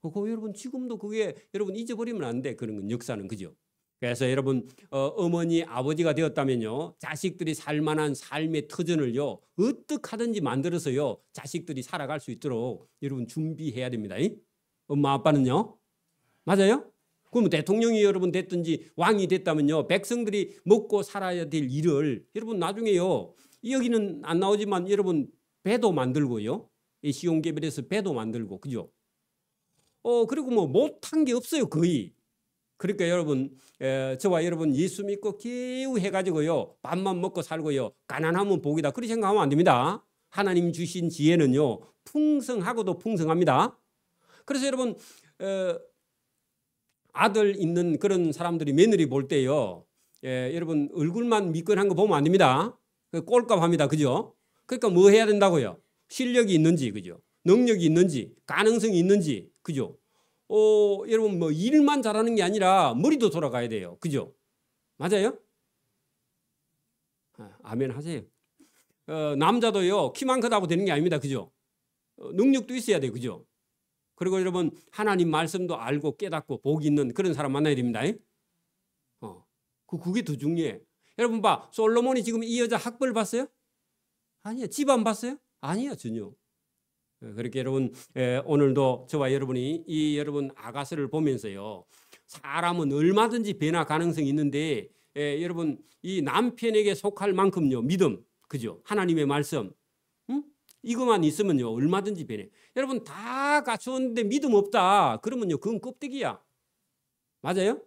여러분 지금도 그게 여러분 잊어버리면 안 돼. 그런 건 역사는 그죠? 그래서 여러분 어머니 아버지가 되었다면요. 자식들이 살만한 삶의 터전을요. 어떻게 하든지 만들어서요. 자식들이 살아갈 수 있도록 여러분 준비해야 됩니다. 엄마 아빠는요. 맞아요? 그럼 대통령이 여러분 됐든지 왕이 됐다면요. 백성들이 먹고 살아야 될 일을 여러분 나중에요. 여기는 안 나오지만 여러분 배도 만들고요. 시온개별에서 배도 만들고 그죠? 그리고 뭐 못한 게 없어요. 거의. 그러니까 여러분 저와 여러분 예수 믿고 겨우 해가지고요. 밥만 먹고 살고요. 가난하면 복이다. 그렇게 생각하면 안 됩니다. 하나님 주신 지혜는요. 풍성하고도 풍성합니다. 그래서 여러분 아들 있는 그런 사람들이 며느리 볼 때요. 여러분 얼굴만 미끈한 거 보면 안 됩니다. 꼴값합니다. 그죠? 그러니까 뭐 해야 된다고요? 실력이 있는지 그죠? 능력이 있는지 가능성이 있는지 그죠? 여러분 뭐 일만 잘하는 게 아니라 머리도 돌아가야 돼요. 그죠? 맞아요? 아멘 하세요. 남자도요. 키만 크다고 되는 게 아닙니다. 그죠? 능력도 있어야 돼요. 그죠? 그리고 여러분 하나님 말씀도 알고 깨닫고 복 있는 그런 사람 만나야 됩니다. 그게 더 중요해. 여러분 봐. 솔로몬이 지금 이 여자 학벌 봤어요? 아니요. 집안 봤어요? 아니요. 전혀. 그렇게 여러분 오늘도 저와 여러분이 이 여러분 아가서를 보면서요. 사람은 얼마든지 변화 가능성이 있는데 여러분 이 남편에게 속할 만큼요. 믿음. 그죠? 하나님의 말씀. 이것만 있으면요. 얼마든지 변해. 여러분 다 갖추었는데 믿음 없다. 그러면요. 그건 껍데기야. 맞아요?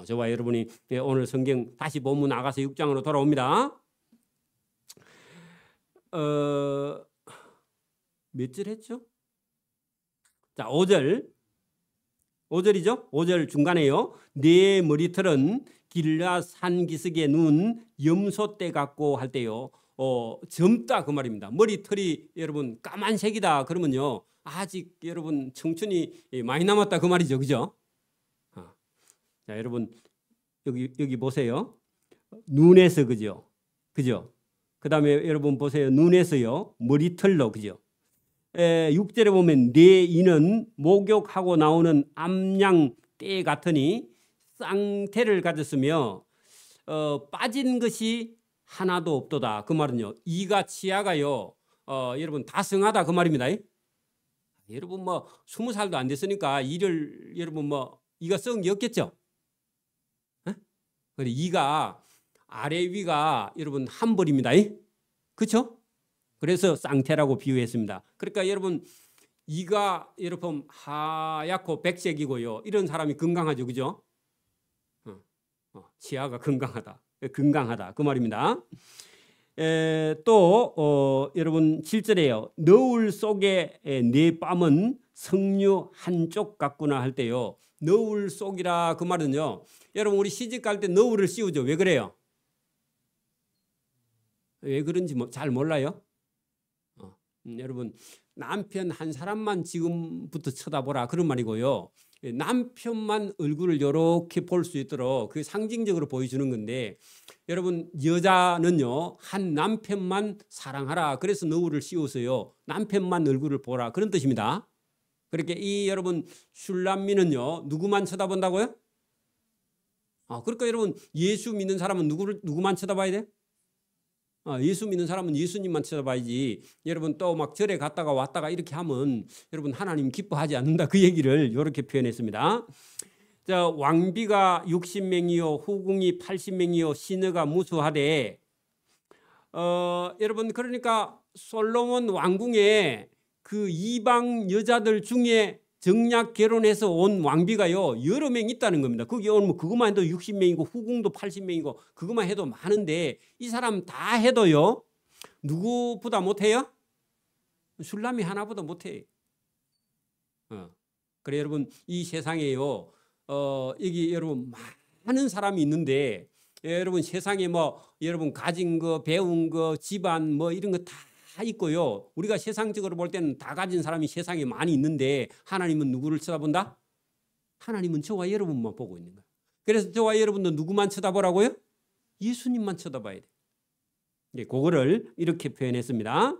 저와 여러분이 오늘 성경 다시 본문 아가서 6장으로 돌아옵니다. 몇 절 했죠? 자, 5절. 5절이죠? 5절 중간에요. 네 머리털은 길앗 산기슭에 누운 염소떼 같고 할 때요. 젊다 그 말입니다. 머리털이 여러분 까만색이다 그러면요. 아직 여러분 청춘이 많이 남았다 그 말이죠. 그죠? 자, 여러분 여기 보세요. 눈에서 그죠? 그죠? 그다음에 여러분 보세요. 눈에서요. 머리털로 그죠? 6절에 보면 네 이는 목욕하고 나오는 암양떼 같으니 쌍태를 가졌으며 빠진 것이 하나도 없도다. 그 말은요. 이가 치아가요. 여러분 다성하다 그 말입니다. 여러분 뭐 20살도 안 됐으니까 이를 여러분 뭐 이가 썩은 게 없겠죠. 그래 이가 아래 위가 여러분 한 벌입니다. 그렇죠? 그래서 쌍태라고 비유했습니다. 그러니까 여러분 이가 여러분 하얗고 백색이고요. 이런 사람이 건강하죠. 그죠? 치아가 건강하다. 그 말입니다. 또 여러분 7절에요. 너울 속에 네 뺨은 석류 한쪽 같구나 할 때요. 너울 속이라 그 말은요. 여러분 우리 시집 갈 때 너울을 씌우죠. 왜 그래요? 왜 그런지 잘 몰라요? 여러분 남편 한 사람만 지금부터 쳐다보라 그런 말이고요. 남편만 얼굴을 이렇게 볼 수 있도록 그게 상징적으로 보여주는 건데 여러분 여자는요 한 남편만 사랑하라 그래서 너울을 씌워서요 남편만 얼굴을 보라 그런 뜻입니다. 그렇게 이 여러분 슐람미는요 누구만 쳐다본다고요? 그러니까 여러분 예수 믿는 사람은 누구만 쳐다봐야 돼? 예수 믿는 사람은 예수님만 쳐다봐야지. 여러분 또 막 절에 갔다가 왔다가 이렇게 하면 여러분 하나님 기뻐하지 않는다. 그 얘기를 이렇게 표현했습니다. 자, 왕비가 60명이요 후궁이 80명이요 시너가 무수하되 여러분 그러니까 솔로몬 왕궁에 그 이방 여자들 중에 정략 결혼해서 온 왕비가요 여러 명 있다는 겁니다. 거기 오면 그것만 해도 60명이고 후궁도 80명이고 그것만 해도 많은데 이 사람 다 해도요 누구보다 못해요? 슐람이 하나보다 못해. 그래 여러분 이 세상에요 여기 여러분 많은 사람이 있는데 여러분 세상에 뭐 여러분 가진 거, 배운 거, 집안 뭐 이런 거 다 있고요. 우리가 세상적으로 볼 때는 다 가진 사람이 세상에 많이 있는데 하나님은 누구를 쳐다본다? 하나님은 저와 여러분만 보고 있는 거예요. 그래서 저와 여러분도 누구만 쳐다보라고요? 예수님만 쳐다봐야 돼. 네, 그거를 이렇게 표현했습니다.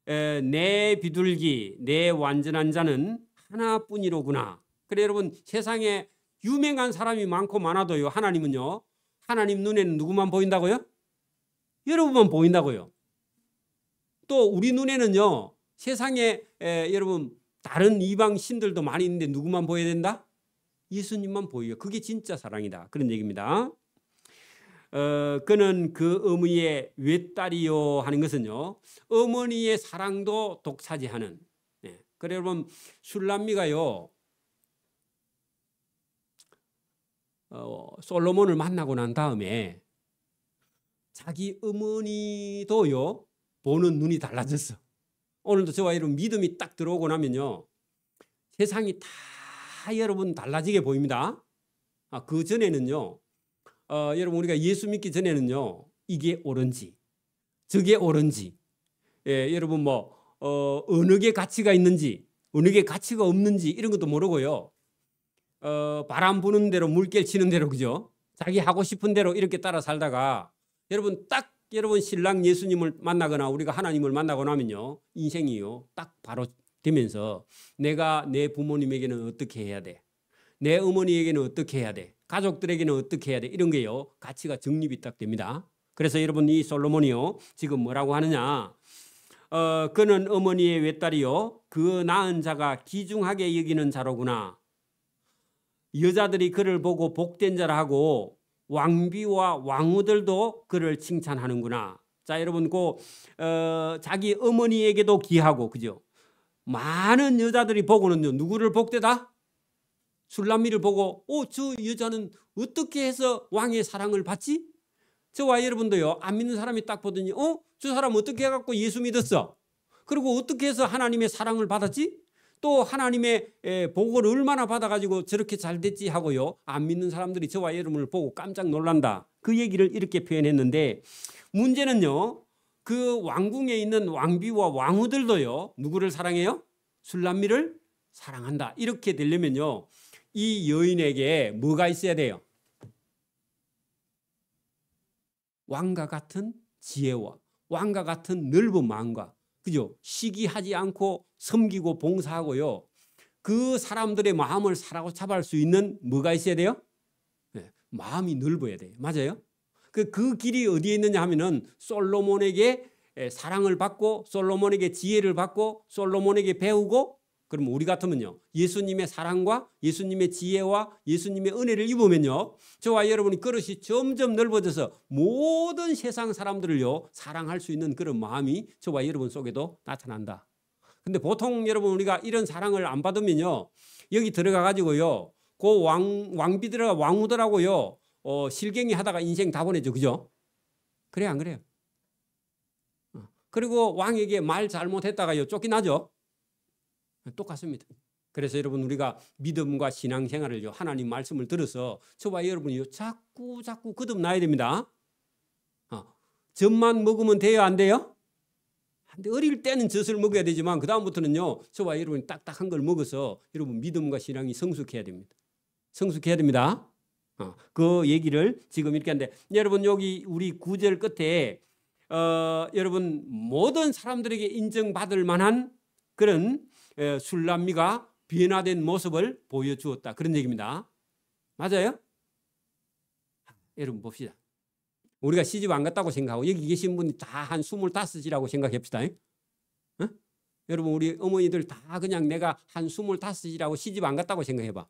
내 비둘기, 내 완전한 자는 하나뿐이로구나. 그래 여러분 세상에 유명한 사람이 많고 많아도요. 하나님은요. 하나님 눈에는 누구만 보인다고요? 여러분만 보인다고요. 또 우리 눈에는요. 세상에 여러분 다른 이방 신들도 많이 있는데 누구만 보여야 된다? 예수님만 보여요. 그게 진짜 사랑이다. 그런 얘기입니다. 그는 그 어머니의 외딸이요 하는 것은요. 어머니의 사랑도 독차지하는. 네. 그래 여러분 술람미가요. 솔로몬을 만나고 난 다음에 자기 어머니도요. 보는 눈이 달라졌어. 오늘도 저와 여러분 믿음이 딱 들어오고 나면요. 세상이 다 여러분 달라지게 보입니다. 그 전에는요. 여러분 우리가 예수 믿기 전에는요. 이게 옳은지 저게 옳은지 여러분 뭐 어느 게 가치가 있는지 어느 게 가치가 없는지 이런 것도 모르고요. 바람 부는 대로 물결 치는 대로 그죠? 자기 하고 싶은 대로 이렇게 따라 살다가 여러분 딱 여러분 신랑 예수님을 만나거나 우리가 하나님을 만나고 나면요. 인생이요. 딱 바로 되면서 내가 내 부모님에게는 어떻게 해야 돼? 내 어머니에게는 어떻게 해야 돼? 가족들에게는 어떻게 해야 돼? 이런 게요. 가치가 정립이 딱 됩니다. 그래서 여러분 이 솔로몬이요. 지금 뭐라고 하느냐? 그는 어머니의 외딸이요. 그 낳은 자가 귀중하게 여기는 자로구나. 여자들이 그를 보고 복된 자라 하고 왕비와 왕후들도 그를 칭찬하는구나. 자 여러분 자기 어머니에게도 귀하고 그죠? 많은 여자들이 보고는요. 누구를 복되다? 술람미를 보고 저 여자는 어떻게 해서 왕의 사랑을 받지? 저와 여러분도요. 안 믿는 사람이 딱 보더니 저 사람 어떻게 해갖고 예수 믿었어? 그리고 어떻게 해서 하나님의 사랑을 받았지? 또 하나님의 복을 얼마나 받아가지고 저렇게 잘 됐지 하고요. 안 믿는 사람들이 저와 여러분을 보고 깜짝 놀란다. 그 얘기를 이렇게 표현했는데 문제는요. 그 왕궁에 있는 왕비와 왕후들도요. 누구를 사랑해요? 술람미를 사랑한다. 이렇게 되려면요. 이 여인에게 뭐가 있어야 돼요? 왕과 같은 지혜와 왕과 같은 넓은 마음과 그죠? 시기하지 않고 섬기고 봉사하고요. 그 사람들의 마음을 사로잡을 수 있는 뭐가 있어야 돼요? 네, 마음이 넓어야 돼요. 맞아요? 그 길이 어디에 있느냐 하면은 솔로몬에게 사랑을 받고 솔로몬에게 지혜를 받고 솔로몬에게 배우고 그럼 우리 같으면요. 예수님의 사랑과 예수님의 지혜와 예수님의 은혜를 입으면요. 저와 여러분이 그릇이 점점 넓어져서 모든 세상 사람들을요. 사랑할 수 있는 그런 마음이 저와 여러분 속에도 나타난다. 근데 보통 여러분 우리가 이런 사랑을 안 받으면요. 여기 들어가 가지고요. 그 왕비들과 왕후들하고요. 실갱이 하다가 인생 다 보내죠. 그죠? 그래 안 그래요? 그리고 왕에게 말 잘못했다가요. 쫓겨나죠. 똑같습니다. 그래서 여러분 우리가 믿음과 신앙생활을요. 하나님 말씀을 들어서 저와 여러분이요. 자꾸 거듭나야 됩니다. 젖만 먹으면 돼요? 안 돼요? 근데 어릴 때는 젖을 먹어야 되지만 그 다음부터는요. 저와 여러분이 딱딱한 걸 먹어서 여러분 믿음과 신앙이 성숙해야 됩니다. 성숙해야 됩니다. 그 얘기를 지금 이렇게 하는데 여러분 여기 우리 9절 끝에 여러분 모든 사람들에게 인정받을 만한 그런 술람미가 변화된 모습을 보여주었다. 그런 얘기입니다. 맞아요? 여러분 봅시다. 우리가 시집 안 갔다고 생각하고 여기 계신 분이 다 한 25이라고 생각합시다. 여러분 우리 어머니들 다 그냥 내가 한 25이라고 시집 안 갔다고 생각해봐.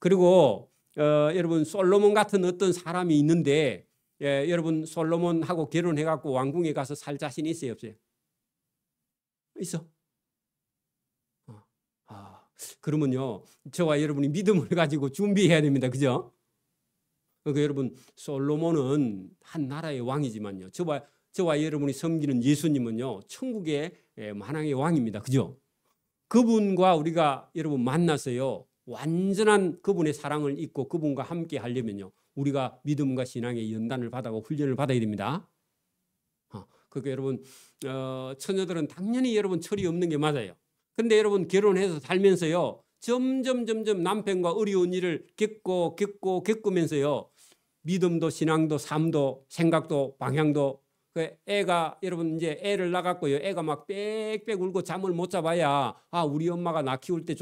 그리고 여러분 솔로몬 같은 어떤 사람이 있는데 여러분 솔로몬하고 결혼해갖고 왕궁에 가서 살 자신 있어요? 없어요? 있어. 그러면요 저와 여러분이 믿음을 가지고 준비해야 됩니다. 그죠? 그러니까 여러분 솔로몬은 한 나라의 왕이지만요 저와 여러분이 섬기는 예수님은요 천국의 만왕의 왕입니다. 그죠? 그분과 우리가 여러분 만나서요 완전한 그분의 사랑을 잊고 그분과 함께 하려면요 우리가 믿음과 신앙의 연단을 받아고 훈련을 받아야 됩니다. 그러니까 여러분 처녀들은 당연히 여러분 철이 없는 게 맞아요. 근데 여러분 결혼해서 살면서요 점점 남편과 어려운 일을 겪으면서요 믿음도 신앙도 삶도 생각도 방향도 애가 여러분 이제 애를 낳았고요 애가 막 빽빽 울고 잠을 못 잡아야 우리 엄마가 나 키울 때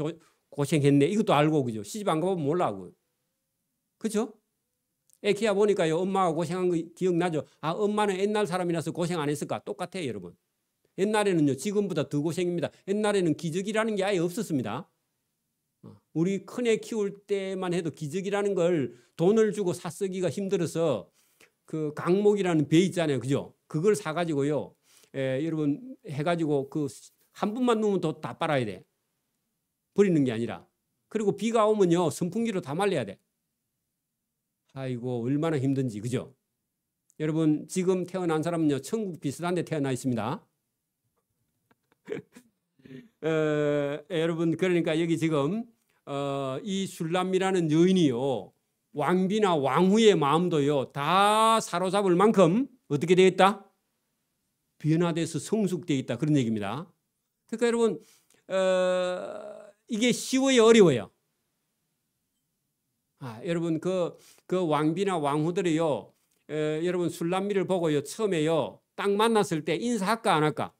고생했네 이것도 알고 그죠. 시집 안 가보면 몰라고 그죠. 애 키워 보니까요 엄마가 고생한 거 기억나죠. 엄마는 옛날 사람이라서 고생 안 했을까. 똑같아요 여러분. 옛날에는요 지금보다 더 고생입니다. 옛날에는 기저귀라는 게 아예 없었습니다. 우리 큰애 키울 때만 해도 기저귀라는 걸 돈을 주고 사 쓰기가 힘들어서 그 강목이라는 배 있잖아요 그죠. 그걸 사가지고요 여러분 해가지고 그 한 번만 누우면 다 빨아야 돼. 버리는 게 아니라. 그리고 비가 오면요 선풍기로 다 말려야 돼. 아이고 얼마나 힘든지 그죠. 여러분 지금 태어난 사람은요 천국 비슷한 데 태어나 있습니다. 여러분 그러니까 여기 지금 이 술람이라는 여인이요 왕비나 왕후의 마음도요 다 사로잡을 만큼 어떻게 되어 있다? 변화돼서 성숙되어 있다 그런 얘기입니다. 그러니까 여러분 이게 쉬워요 어려워요? 여러분 그 왕비나 왕후들이요 여러분 술람미를 보고요 처음에요 딱 만났을 때 인사할까 안 할까?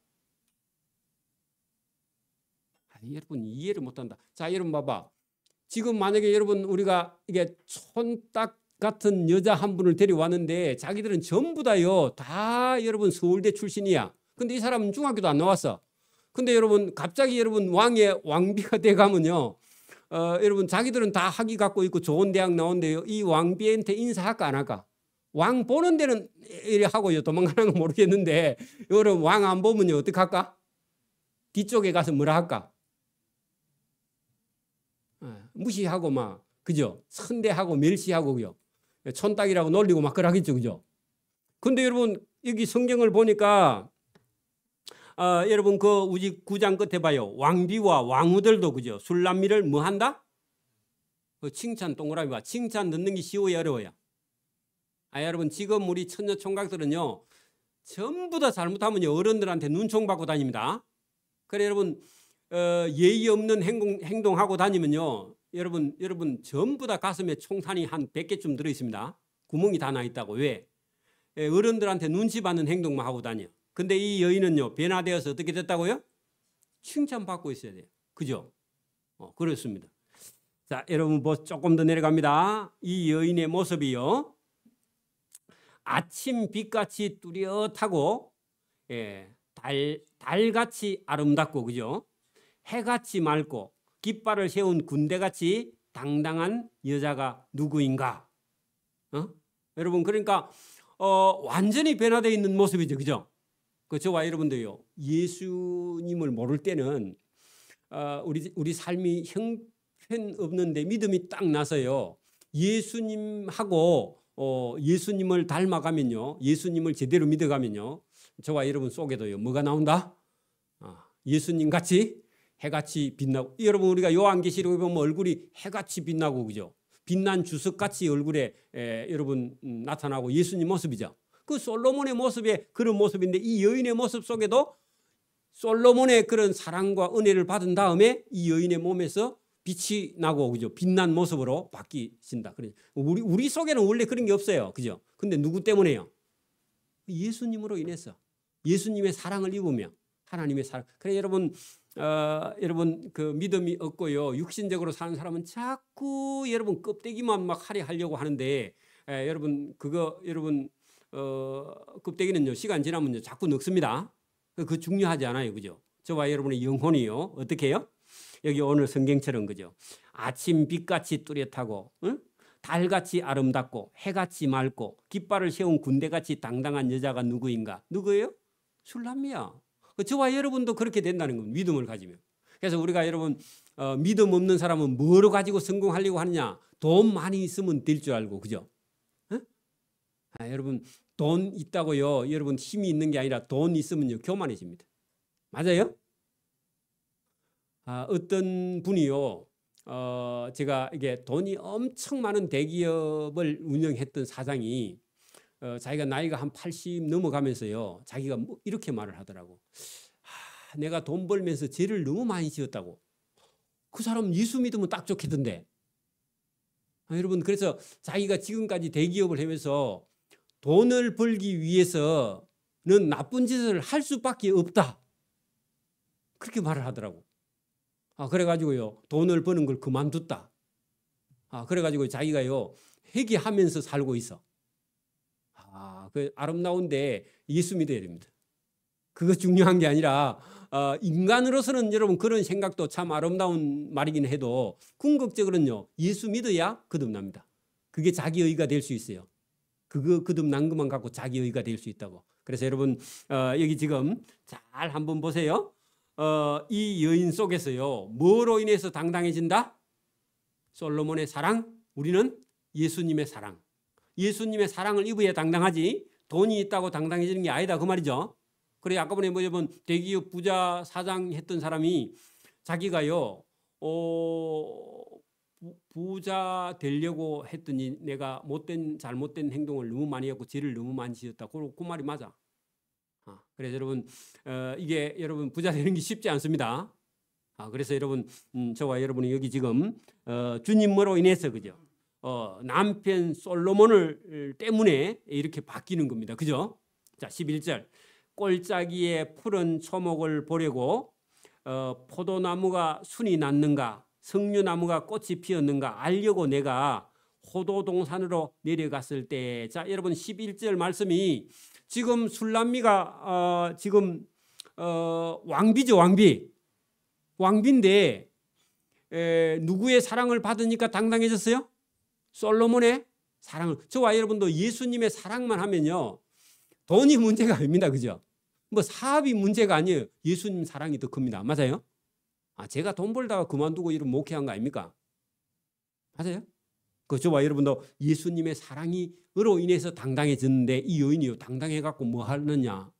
여러분 이해를 못한다. 자 여러분 봐봐. 지금 만약에 여러분 우리가 이게 촌딱 같은 여자 한 분을 데려왔는데 자기들은 전부 다요 다 여러분 서울대 출신이야. 근데 이 사람은 중학교도 안 나왔어. 근데 여러분 갑자기 여러분 왕비가 돼 가면요 여러분 자기들은 다 학위 갖고 있고 좋은 대학 나온대요. 이 왕비한테 인사할까 안 할까? 왕 보는 데는 이래 하고요 도망가는 건 모르겠는데 여러분 왕 안 보면요 어떻게 할까? 뒤쪽에 가서 뭐라 할까? 무시하고 막 그죠? 선대하고 멸시하고요. 촌딱이라고 놀리고 막 그러겠죠. 그죠? 근데 여러분 여기 성경을 보니까 여러분 그 우리 9장 끝에 봐요. 왕비와 왕후들도 그죠? 술람미를 뭐 한다? 칭찬 동그라미 봐. 칭찬 듣는 게 쉬워요 어려워요? 여러분 지금 우리 처녀 총각들은요 전부 다 잘못하면요 어른들한테 눈총 받고 다닙니다. 그래 여러분 예의 없는 행동하고 다니면요 여러분 전부 다 가슴에 총탄이 한 100개쯤 들어있습니다. 구멍이 다 나 있다고. 왜? 어른들한테 눈치 받는 행동만 하고 다녀. 근데 이 여인은요 변화되어서 어떻게 됐다고요? 칭찬받고 있어야 돼요. 그죠? 그렇습니다. 자 여러분 뭐 조금 더 내려갑니다. 이 여인의 모습이요 아침 빛같이 뚜렷하고 달같이 아름답고 그죠? 해같이 맑고 깃발을 세운 군대같이 당당한 여자가 누구인가? 여러분 그러니까 완전히 변화되어 있는 모습이죠. 그죠? 저와 여러분들요 예수님을 모를 때는 우리 삶이 형편없는데 믿음이 딱 나서요 예수님하고 예수님을 닮아가면요 예수님을 제대로 믿어가면요 저와 여러분 속에도요 뭐가 나온다? 예수님 같이 해같이 빛나고. 여러분 우리가 요한계시록에 보면 얼굴이 해같이 빛나고 그죠? 빛난 주석같이 얼굴에 여러분 나타나고 예수님 모습이죠. 그 솔로몬의 모습에 그런 모습인데 이 여인의 모습 속에도 솔로몬의 그런 사랑과 은혜를 받은 다음에 이 여인의 몸에서 빛이 나고 그죠? 빛난 모습으로 바뀌신다. 우리 속에는 원래 그런 게 없어요. 그죠? 근데 누구 때문에요? 예수님으로 인해서 예수님의 사랑을 입으며 하나님의 사랑. 그래 여러분 그 믿음이 없고요 육신적으로 사는 사람은 자꾸 여러분 껍데기만 막 하려고 하는데 여러분 그거 여러분 껍데기는요 시간 지나면요 자꾸 늙습니다. 그 중요하지 않아요. 그죠? 저와 여러분의 영혼이요 어떻게 해요? 여기 오늘 성경처럼 그죠? 아침 빛같이 뚜렷하고 달같이 아름답고 해같이 맑고 깃발을 세운 군대같이 당당한 여자가 누구인가? 누구예요? 술람미야. 저와 여러분도 그렇게 된다는 겁니다. 믿음을 가지면. 그래서 우리가 여러분 믿음 없는 사람은 뭐로 가지고 성공하려고 하느냐? 돈 많이 있으면 될 줄 알고 그죠? 여러분 돈 있다고요 여러분 힘이 있는 게 아니라 돈 있으면요 교만해집니다. 맞아요? 어떤 분이요 제가 이게 돈이 엄청 많은 대기업을 운영했던 사장이 자기가 나이가 한 80 넘어가면서요, 자기가 뭐 이렇게 말을 하더라고. 내가 돈 벌면서 죄를 너무 많이 지었다고. 그 사람 예수 믿으면 딱 좋겠던데. 여러분, 그래서 자기가 지금까지 대기업을 하면서 돈을 벌기 위해서는 나쁜 짓을 할 수밖에 없다, 그렇게 말을 하더라고. 그래가지고요, 돈을 버는 걸 그만뒀다. 그래가지고 자기가요, 회개하면서 살고 있어. 그 아름다운데 예수 믿어야 됩니다. 그거 중요한 게 아니라 인간으로서는 여러분 그런 생각도 참 아름다운 말이긴 해도 궁극적으로는요, 예수 믿어야 거듭납니다. 그게 자기의가 될 수 있어요. 그거 거듭난 것만 갖고 자기의가 될 수 있다고. 그래서 여러분 여기 지금 잘 한번 보세요. 이 여인 속에서요, 뭐로 인해서 당당해진다? 솔로몬의 사랑, 우리는 예수님의 사랑. 예수님의 사랑을 입어야 당당하지, 돈이 있다고 당당해지는 게 아니다, 그 말이죠. 그래, 아까 전에 뭐냐면 대기업 부자 사장 했던 사람이 자기가요, 부자 되려고 했더니 내가 잘못된 행동을 너무 많이 했고 죄를 너무 많이 지었다. 그 말이 맞아. 그래서 여러분 이게 여러분 부자 되는 게 쉽지 않습니다. 그래서 여러분 저와 여러분이 여기 지금 주님으로 인해서, 그죠? 남편 솔로몬을 때문에 이렇게 바뀌는 겁니다. 그죠? 자, 11절. 꼴짜기에 푸른 초목을 보려고 포도나무가 순이 났는가, 석류나무가 꽃이 피었는가 알려고 내가 호도동산으로 내려갔을 때. 자, 여러분 11절 말씀이 지금 술람미가 지금 왕비죠, 왕비인데 누구의 사랑을 받으니까 당당해졌어요? 솔로몬의 사랑을. 저와 여러분도 예수님의 사랑만 하면요, 돈이 문제가 아닙니다. 그죠? 뭐 사업이 문제가 아니에요. 예수님 사랑이 더 큽니다. 맞아요? 제가 돈 벌다가 그만두고 이런 목회한 거 아닙니까? 맞아요? 저와 여러분도 예수님의 사랑으로 인해서 당당해졌는데, 이 여인이요, 당당해갖고 뭐 하느냐?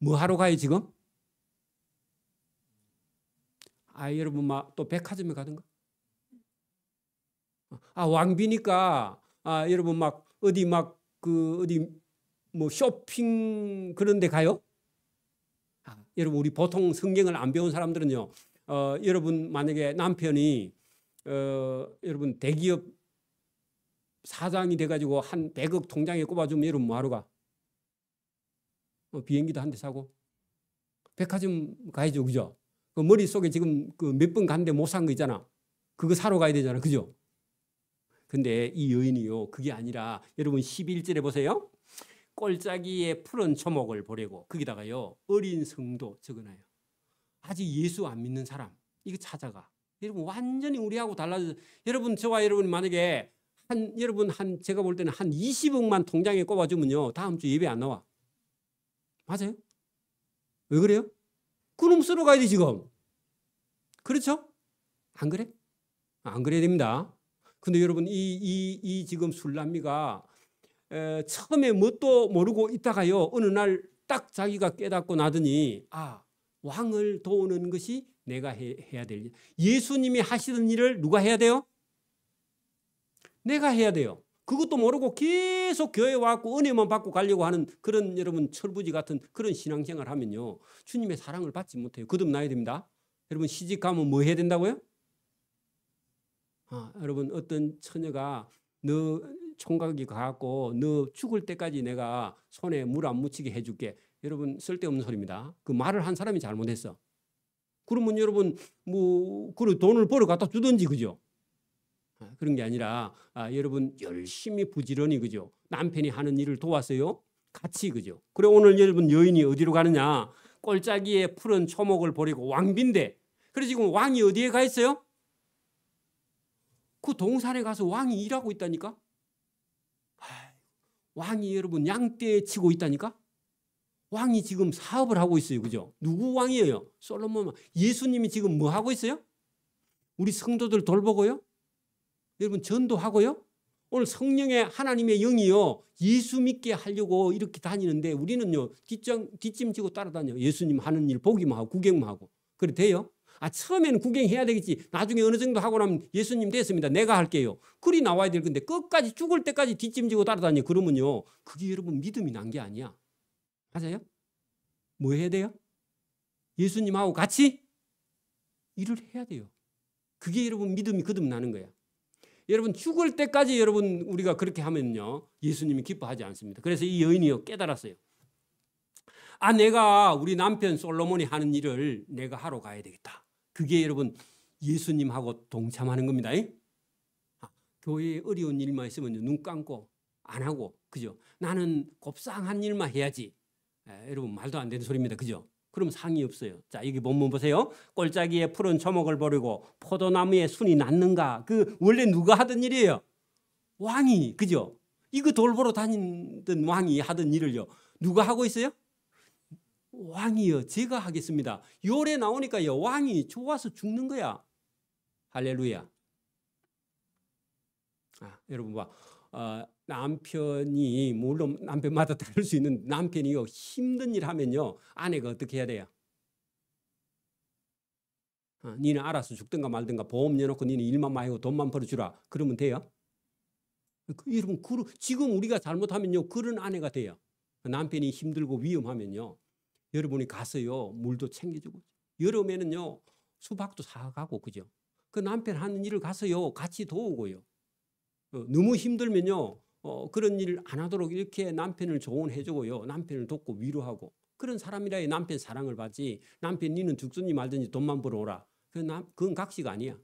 뭐 하러 가요 지금? 여러분 막 또 백화점에 가든가? 왕비니까 여러분 막 어디 어디 뭐 쇼핑 그런 데 가요? 여러분, 우리 보통 성경을 안 배운 사람들은요, 여러분 만약에 남편이 여러분 대기업 사장이 돼가지고 한 100억 통장에 꼽아주면 여러분 뭐 하러 가? 비행기도 한 대 사고 백화점 가야죠, 그죠? 그 머릿속에 지금 그 몇 번 갔는데 못 산 거 있잖아. 그거 사러 가야 되잖아, 그죠? 근데 이 여인이요, 그게 아니라 여러분 11절에 보세요. 꼴짜기에 푸른 초목을 보려고, 거기다가요 어린 성도 적어놔요. 아직 예수 안 믿는 사람 이거 찾아가. 여러분 완전히 우리하고 달라져. 여러분, 저와 여러분 만약에 제가 볼 때는 한 20억만 통장에 꼽아주면요, 다음 주 예배 안 나와. 맞아요? 왜 그래요? 그놈 쓰러 가야 돼 지금. 그렇죠? 안 그래? 안 그래야 됩니다. 근데 여러분 이 지금 술람미가 처음에 뭣도 모르고 있다가요, 어느 날 딱 자기가 깨닫고 나더니 왕을 도우는 것이 내가 해야 될 일. 예수님이 하시던 일을 누가 해야 돼요? 내가 해야 돼요. 그것도 모르고 계속 교회 와갖고 은혜만 받고 가려고 하는 그런 여러분 철부지 같은 그런 신앙생활 하면요, 주님의 사랑을 받지 못해요. 거듭나야 됩니다. 여러분 시집 가면 뭐 해야 된다고요? 여러분 어떤 처녀가 너 총각이 가갖고 너 죽을 때까지 내가 손에 물 안 묻히게 해줄게. 여러분 쓸데없는 소리입니다. 그 말을 한 사람이 잘못했어. 그러면 여러분 그 돈을 벌어 갖다 주든지, 그죠? 그런 게 아니라 여러분 열심히 부지런히, 그죠? 남편이 하는 일을 도왔어요. 같이, 그죠? 그래 오늘 여러분 여인이 어디로 가느냐? 꼴짜기에 푸른 초목을 보리고 왕비인데, 그래서 지금 왕이 어디에 가 있어요? 그 동산에 가서 왕이 일하고 있다니까? 왕이 여러분 양떼 치고 있다니까? 왕이 지금 사업을 하고 있어요. 그죠? 누구 왕이에요? 솔로몬. 예수님이 지금 뭐 하고 있어요? 우리 성도들 돌보고요? 여러분 전도하고요? 오늘 성령의 하나님의 영이요, 예수 믿게 하려고 이렇게 다니는데 우리는요 뒷짐지고 따라다녀. 예수님 하는 일 보기만 하고 구경만 하고. 그래 돼요? 처음에는 구경해야 되겠지. 나중에 어느 정도 하고 나면 예수님 됐습니다. 내가 할게요. 그리 나와야 될 건데 끝까지 죽을 때까지 뒷짐지고 따라다니 그러면요. 그게 여러분 믿음이 난 게 아니야. 맞아요? 뭐 해야 돼요? 예수님하고 같이 일을 해야 돼요. 그게 여러분 믿음이 거듭나는 거야. 여러분 죽을 때까지 여러분 우리가 그렇게 하면요. 예수님이 기뻐하지 않습니다. 그래서 이 여인이요 깨달았어요. 내가 우리 남편 솔로몬이 하는 일을 내가 하러 가야 되겠다. 그게 여러분 예수님하고 동참하는 겁니다. 교회에 어려운 일만 있으면 눈 감고 안 하고 그죠? 나는 곱상한 일만 해야지. 여러분 말도 안 되는 소리입니다. 그죠? 그럼 상이 없어요. 자, 여기 본문 보세요. 꼴짜기에 푸른 초목을 버리고 포도나무에 순이 났는가? 그 원래 누가 하던 일이에요? 왕이. 그죠? 이거 돌 보러 다니던 왕이 하던 일을요. 누가 하고 있어요? 왕이요. 제가 하겠습니다. 요래 나오니까요. 왕이 좋아서 죽는 거야. 할렐루야. 여러분 봐. 남편이 물론 남편마다 다를 수 있는 남편이요. 힘든 일 하면요. 아내가 어떻게 해야 돼요? 니는 알아서 죽든가 말든가 보험 내놓고 니는 일만 많이 하고 돈만 벌어주라. 그러면 돼요? 여러분 지금 우리가 잘못하면요. 그런 아내가 돼요. 남편이 힘들고 위험하면요. 여러분이 가서요. 물도 챙겨주고 여름에는요. 수박도 사가고 그죠? 그 남편 하는 일을 가서요. 같이 도우고요. 너무 힘들면요. 그런 일 안 하도록 이렇게 남편을 조언해주고요. 남편을 돕고 위로하고 그런 사람이라 남편 사랑을 받지. 남편 니는 죽든지 말든지 돈만 벌어오라. 그건 각시가 아니야.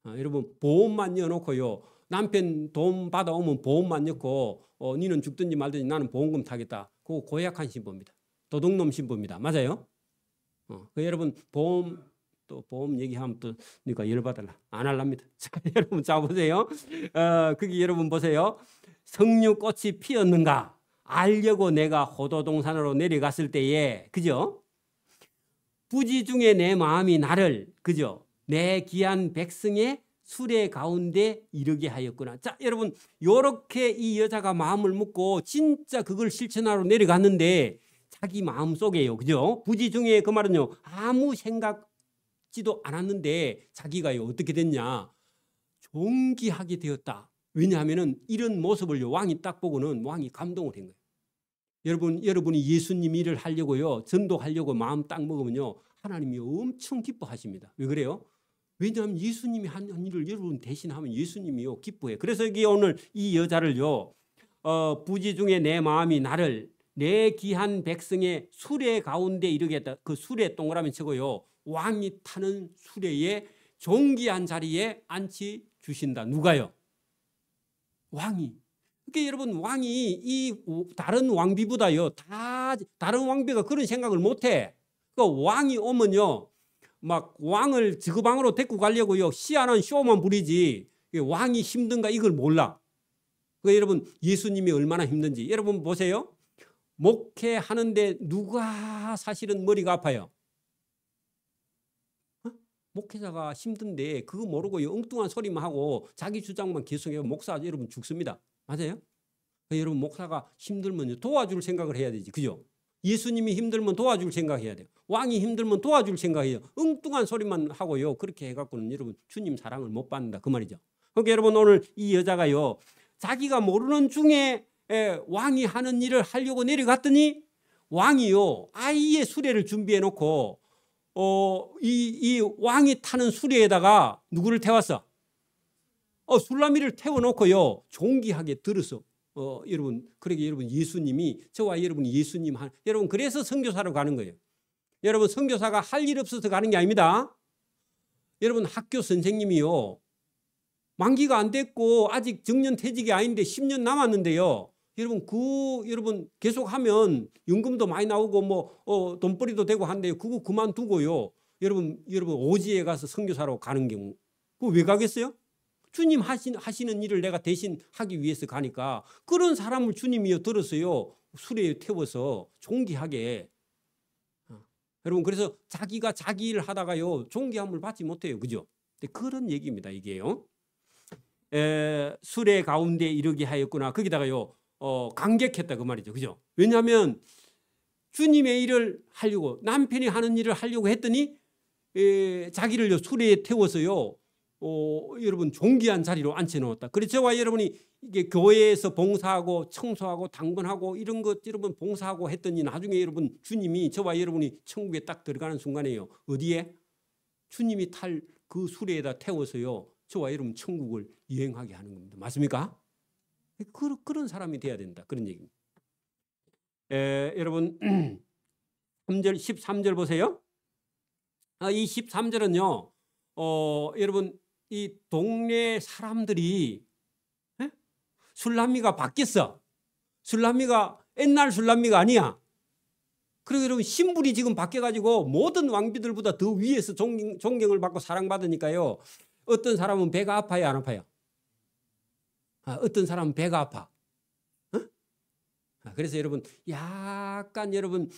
여러분 보험만 넣어놓고요. 남편 돈 받아오면 보험만 넣고 니는 죽든지 말든지 나는 보험금 타겠다. 그거 고약한 신부입니다. 도둑놈 신부입니다. 맞아요? 여러분 보험 얘기하면 또 그러니까 열받아라. 안 할랍니다. 자, 여러분 자 보세요. 거기 여러분 보세요. 석류꽃이 피었는가 알려고 내가 호도동산으로 내려갔을 때에 그죠? 부지 중에 내 마음이 나를 그죠? 내 귀한 백성의 수레 가운데 이르게 하였구나. 자, 여러분 요렇게 이 여자가 마음을 먹고 진짜 그걸 실천하러 내려갔는데 자기 마음 속에요. 그죠? 부지 중에 그 말은요. 아무 생각지도 않았는데 자기가요. 어떻게 됐냐? 존귀하게 되었다. 왜냐하면은 이런 모습을 왕이 딱 보고는 왕이 감동을 한 거예요. 여러분이 예수님 일을 하려고요. 전도하려고 마음 딱 먹으면요. 하나님이 엄청 기뻐하십니다. 왜 그래요? 왜냐하면 예수님이 한 일을 여러분 대신하면 예수님이요. 기뻐해. 그래서 여기 오늘 이 여자를요. 부지 중에 내 마음이 나를 내 귀한 백성의 수레 가운데 이르게 했다. 그 수레 동그라미 치고요. 왕이 타는 수레에 존귀한 자리에 앉히 주신다. 누가요? 왕이. 그러니까 여러분 왕이 이 다른 왕비보다요. 다른 왕비가 그런 생각을 못해. 그러니까 왕이 오면요. 막 왕을 지구방으로 데리고 가려고요. 희한한 쇼만 부리지. 왕이 힘든가 이걸 몰라. 그러니까 여러분 예수님이 얼마나 힘든지. 여러분 보세요. 목회하는데 누가 사실은 머리가 아파요? 목회자가 힘든데 그거 모르고 엉뚱한 소리만 하고 자기 주장만 계속해요. 목사 여러분 죽습니다. 맞아요? 여러분 목사가 힘들면 도와줄 생각을 해야 되지. 그죠? 예수님이 힘들면 도와줄 생각해야 돼요. 왕이 힘들면 도와줄 생각해요. 엉뚱한 소리만 하고요. 그렇게 해갖고는 여러분 주님 사랑을 못 받는다. 그 말이죠. 그러니까 여러분 오늘 이 여자가요. 자기가 모르는 중에 왕이 하는 일을 하려고 내려갔더니 왕이요. 아이의 수레를 준비해 놓고 이 왕이 타는 수레에다가 누구를 태웠어? 술라미를 태워놓고요. 존귀하게 들어서 여러분 그러게 여러분 예수님이 저와 여러분이 예수님 여러분 그래서 선교사로 가는 거예요. 여러분 선교사가 할 일 없어서 가는 게 아닙니다. 여러분 학교 선생님이요. 만기가 안 됐고 아직 정년퇴직이 아닌데 10년 남았는데요. 여러분 계속하면 연금도 많이 나오고 돈벌이도 되고 한데요. 그거 그만두고요. 여러분 오지에 가서 선교사로 가는 경우 그거 왜 가겠어요? 주님 하시는 일을 내가 대신 하기 위해서 가니까 그런 사람을 주님이요 들었어요. 수레에 태워서 존귀하게. 여러분 그래서 자기가 자기 일을 하다가요 존귀함을 받지 못해요. 그죠? 그런 얘기입니다. 이게요. 수레 가운데 이르게 하였구나. 거기다가요 감격했다 그 말이죠. 그죠? 왜냐하면 주님의 일을 하려고 남편이 하는 일을 하려고 했더니 자기를 수레에 태워서요. 여러분 존귀한 자리로 앉혀놓았다. 그래서 저와 여러분이 이게 교회에서 봉사하고 청소하고 당번하고 이런 것 여러분 봉사하고 했더니 나중에 여러분 주님이 저와 여러분이 천국에 딱 들어가는 순간에요. 어디에? 주님이 탈 그 수레에다 태워서요. 저와 여러분 천국을 여행하게 하는 겁니다. 맞습니까? 그런 사람이 돼야 된다. 그런 얘기입니다. 여러분 3절 13절 보세요. 이 13절은요. 여러분 이 동네 사람들이 술람미가 바뀌었어. 술람미가 옛날 술람미가 아니야. 그리고 여러분 신분이 지금 바뀌어가지고 모든 왕비들보다 더 위에서 존경을 받고 사랑받으니까요. 어떤 사람은 배가 아파요, 안 아파요? 어떤 사람은 배가 아파. 그래서 여러분 약간 여러분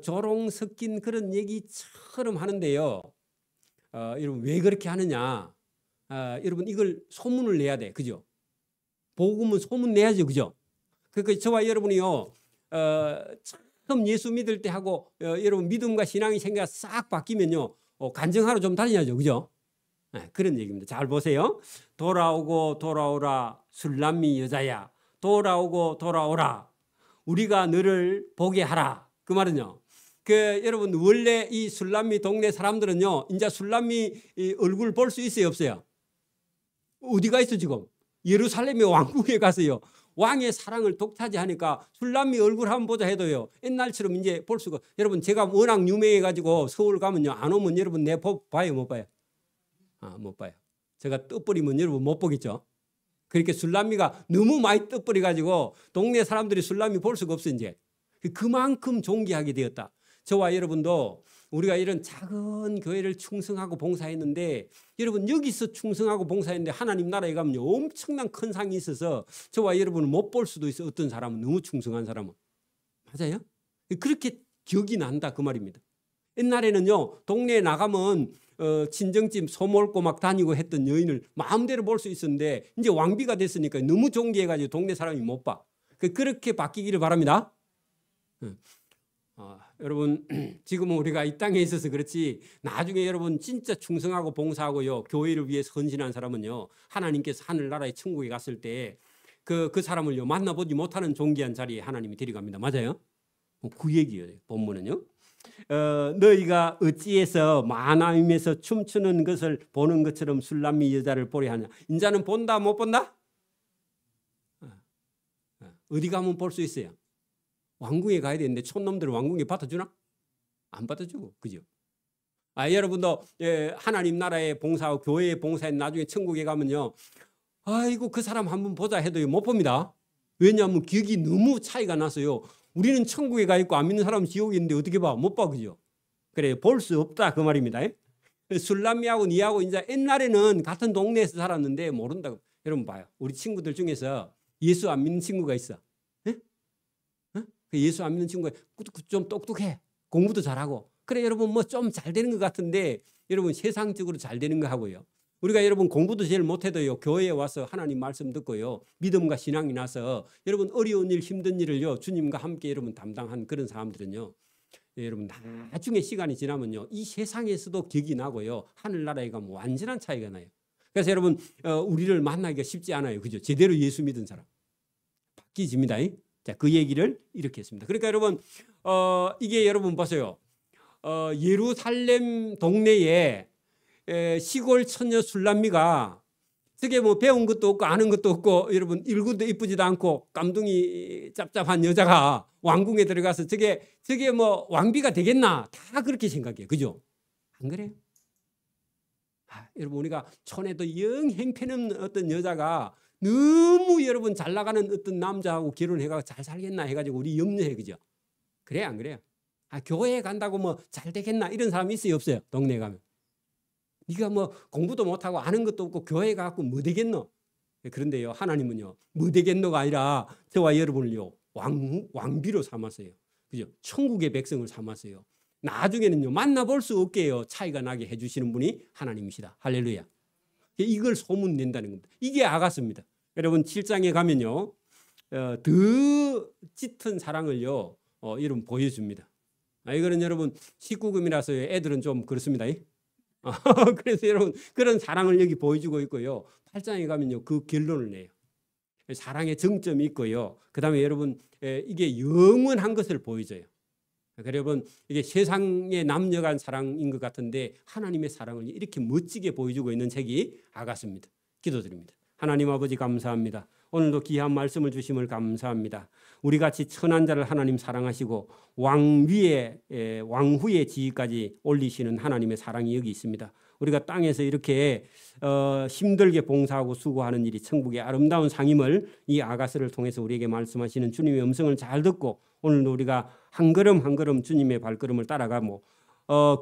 조롱 섞인 그런 얘기처럼 하는데요. 여러분 왜 그렇게 하느냐? 여러분 이걸 소문을 내야 돼, 그죠? 복음은 소문 내야죠, 그죠? 그러니까 저와 여러분이요, 처음 예수 믿을 때 하고 여러분 믿음과 신앙이 생겨 싹 바뀌면요, 간증하러 좀 다녀야죠, 그죠? 그런 얘기입니다. 잘 보세요. 돌아오고 돌아오라 술람미 여자야, 돌아오고 돌아오라 우리가 너를 보게 하라. 그 말은요. 여러분 원래 이 술람미 동네 사람들은요, 이제 술람미 얼굴 볼 수 있어요, 없어요? 어디가 있어 지금? 예루살렘의 왕궁에 가서요. 왕의 사랑을 독차지하니까 술람미 얼굴 한번 보자 해도요. 옛날처럼 이제 볼 수가. 여러분 제가 워낙 유명해가지고 서울 가면요, 안 오면 여러분 내 봐요, 못 봐요? 못 봐요. 제가 떠버리면 여러분 못 보겠죠. 그렇게 술람미가 너무 많이 떠버려가지고 동네 사람들이 술람미 볼 수가 없어 이제. 그만큼 존귀하게 되었다. 저와 여러분도 우리가 이런 작은 교회를 충성하고 봉사했는데 여러분 여기서 충성하고 봉사했는데 하나님 나라에 가면 엄청난 큰 상이 있어서 저와 여러분은 못 볼 수도 있어. 어떤 사람은 너무 충성한 사람은. 맞아요? 그렇게 기억이 난다 그 말입니다. 옛날에는요 동네에 나가면 친정집 소몰고 막 다니고 했던 여인을 마음대로 볼 수 있었는데 이제 왕비가 됐으니까 너무 존귀해가지고 동네 사람이 못 봐. 그렇게 바뀌기를 바랍니다. 여러분 지금은 우리가 이 땅에 있어서 그렇지 나중에 여러분 진짜 충성하고 봉사하고요 교회를 위해서 헌신한 사람은요 하나님께서 하늘나라의 천국에 갔을 때 그 사람을요 만나보지 못하는 존귀한 자리에 하나님이 데려갑니다. 맞아요? 그 얘기예요. 본문은요. 너희가 어찌해서 마나임에서 춤추는 것을 보는 것처럼 술람미 여자를 보려 하냐. 인자는 본다 못 본다? 어디 가면 볼 수 있어요? 왕궁에 가야 되는데 촌놈들은 왕궁에 받아주나? 안 받아주고, 그죠? 여러분도 하나님 나라에 봉사하고 교회에 봉사해 나중에 천국에 가면요, 아이고 그 사람 한번 보자 해도 못 봅니다. 왜냐하면 기억이 너무 차이가 나서요. 우리는 천국에 가 있고 안 믿는 사람은 지옥에 있는데 어떻게 봐? 못 봐, 그죠? 그래 볼 수 없다 그 말입니다. 술람미하고 니하고 이제 옛날에는 같은 동네에서 살았는데 모른다고. 여러분 봐요. 우리 친구들 중에서 예수 안 믿는 친구가 있어. 예수 안 믿는 친구가 좀 똑똑해. 공부도 잘하고. 그래 여러분 뭐 좀 잘 되는 것 같은데 여러분 세상적으로 잘 되는 거 하고요. 우리가 여러분 공부도 제일 못해도요 교회에 와서 하나님 말씀 듣고요 믿음과 신앙이 나서 여러분 어려운 일 힘든 일을요 주님과 함께 여러분 담당한 그런 사람들은요 여러분 나중에 시간이 지나면요 이 세상에서도 기억이 나고요 하늘나라에 가면 완전한 차이가 나요. 그래서 여러분 우리를 만나기가 쉽지 않아요. 그죠? 제대로 예수 믿은 사람 바뀌집니다. 자, 그 얘기를 이렇게 했습니다. 그러니까 여러분 이게 여러분 보세요. 예루살렘 동네에 시골 처녀 술람미가 저게 뭐 배운 것도 없고 아는 것도 없고 여러분 일구도 이쁘지도 않고 깜둥이 짭짭한 여자가 왕궁에 들어가서 저게 뭐 왕비가 되겠나 다 그렇게 생각해요. 그죠? 안 그래요? 여러분 우리가 촌에도 영 행패는 어떤 여자가 너무 여러분 잘 나가는 어떤 남자하고 결혼해가 잘 살겠나 해가지고 우리 염려해. 그죠? 그래 안 그래요? 교회에 간다고 뭐 잘 되겠나 이런 사람이 있어요 없어요? 동네에 가면. 네가 뭐 공부도 못하고 아는 것도 없고 교회 가고 뭐 되겠노? 그런데요 하나님은요 뭐 되겠노가 아니라 저와 여러분을요 왕비로 삼았어요. 그죠? 천국의 백성을 삼았어요. 나중에는요 만나볼 수 없게요 차이가 나게 해주시는 분이 하나님이시다. 할렐루야. 이걸 소문 낸다는 겁니다. 이게 아가스입니다. 여러분 7장에 가면요 더 짙은 사랑을요 여러분 보여줍니다. 이거는 여러분 19금이라서 애들은 좀 그렇습니다. 그래서 여러분 그런 사랑을 여기 보여주고 있고요. 8장에 가면요 그 결론을 내요. 사랑의 정점이 있고요. 그다음에 여러분 이게 영원한 것을 보여줘요. 여러분 이게 세상의 남녀 간 사랑인 것 같은데 하나님의 사랑을 이렇게 멋지게 보여주고 있는 책이 아가서입니다. 기도드립니다. 하나님 아버지 감사합니다. 오늘도 귀한 말씀을 주심을 감사합니다. 우리같이 천한 자를 하나님 사랑하시고 왕후의 지위까지 올리시는 하나님의 사랑이 여기 있습니다. 우리가 땅에서 이렇게 힘들게 봉사하고 수고하는 일이 천국의 아름다운 상임을 이 아가서를 통해서 우리에게 말씀하시는 주님의 음성을 잘 듣고 오늘도 우리가 한 걸음 한 걸음 주님의 발걸음을 따라가고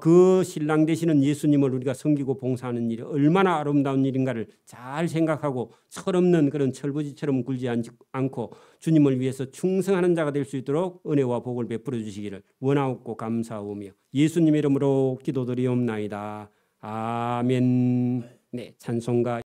그 신랑 되시는 예수님을 우리가 섬기고 봉사하는 일이 얼마나 아름다운 일인가를 잘 생각하고 철없는 그런 철부지처럼 굴지 않고 주님을 위해서 충성하는 자가 될 수 있도록 은혜와 복을 베풀어 주시기를 원하옵고 감사하오며 예수님 이름으로 기도드리옵나이다. 아멘. 네, 찬송가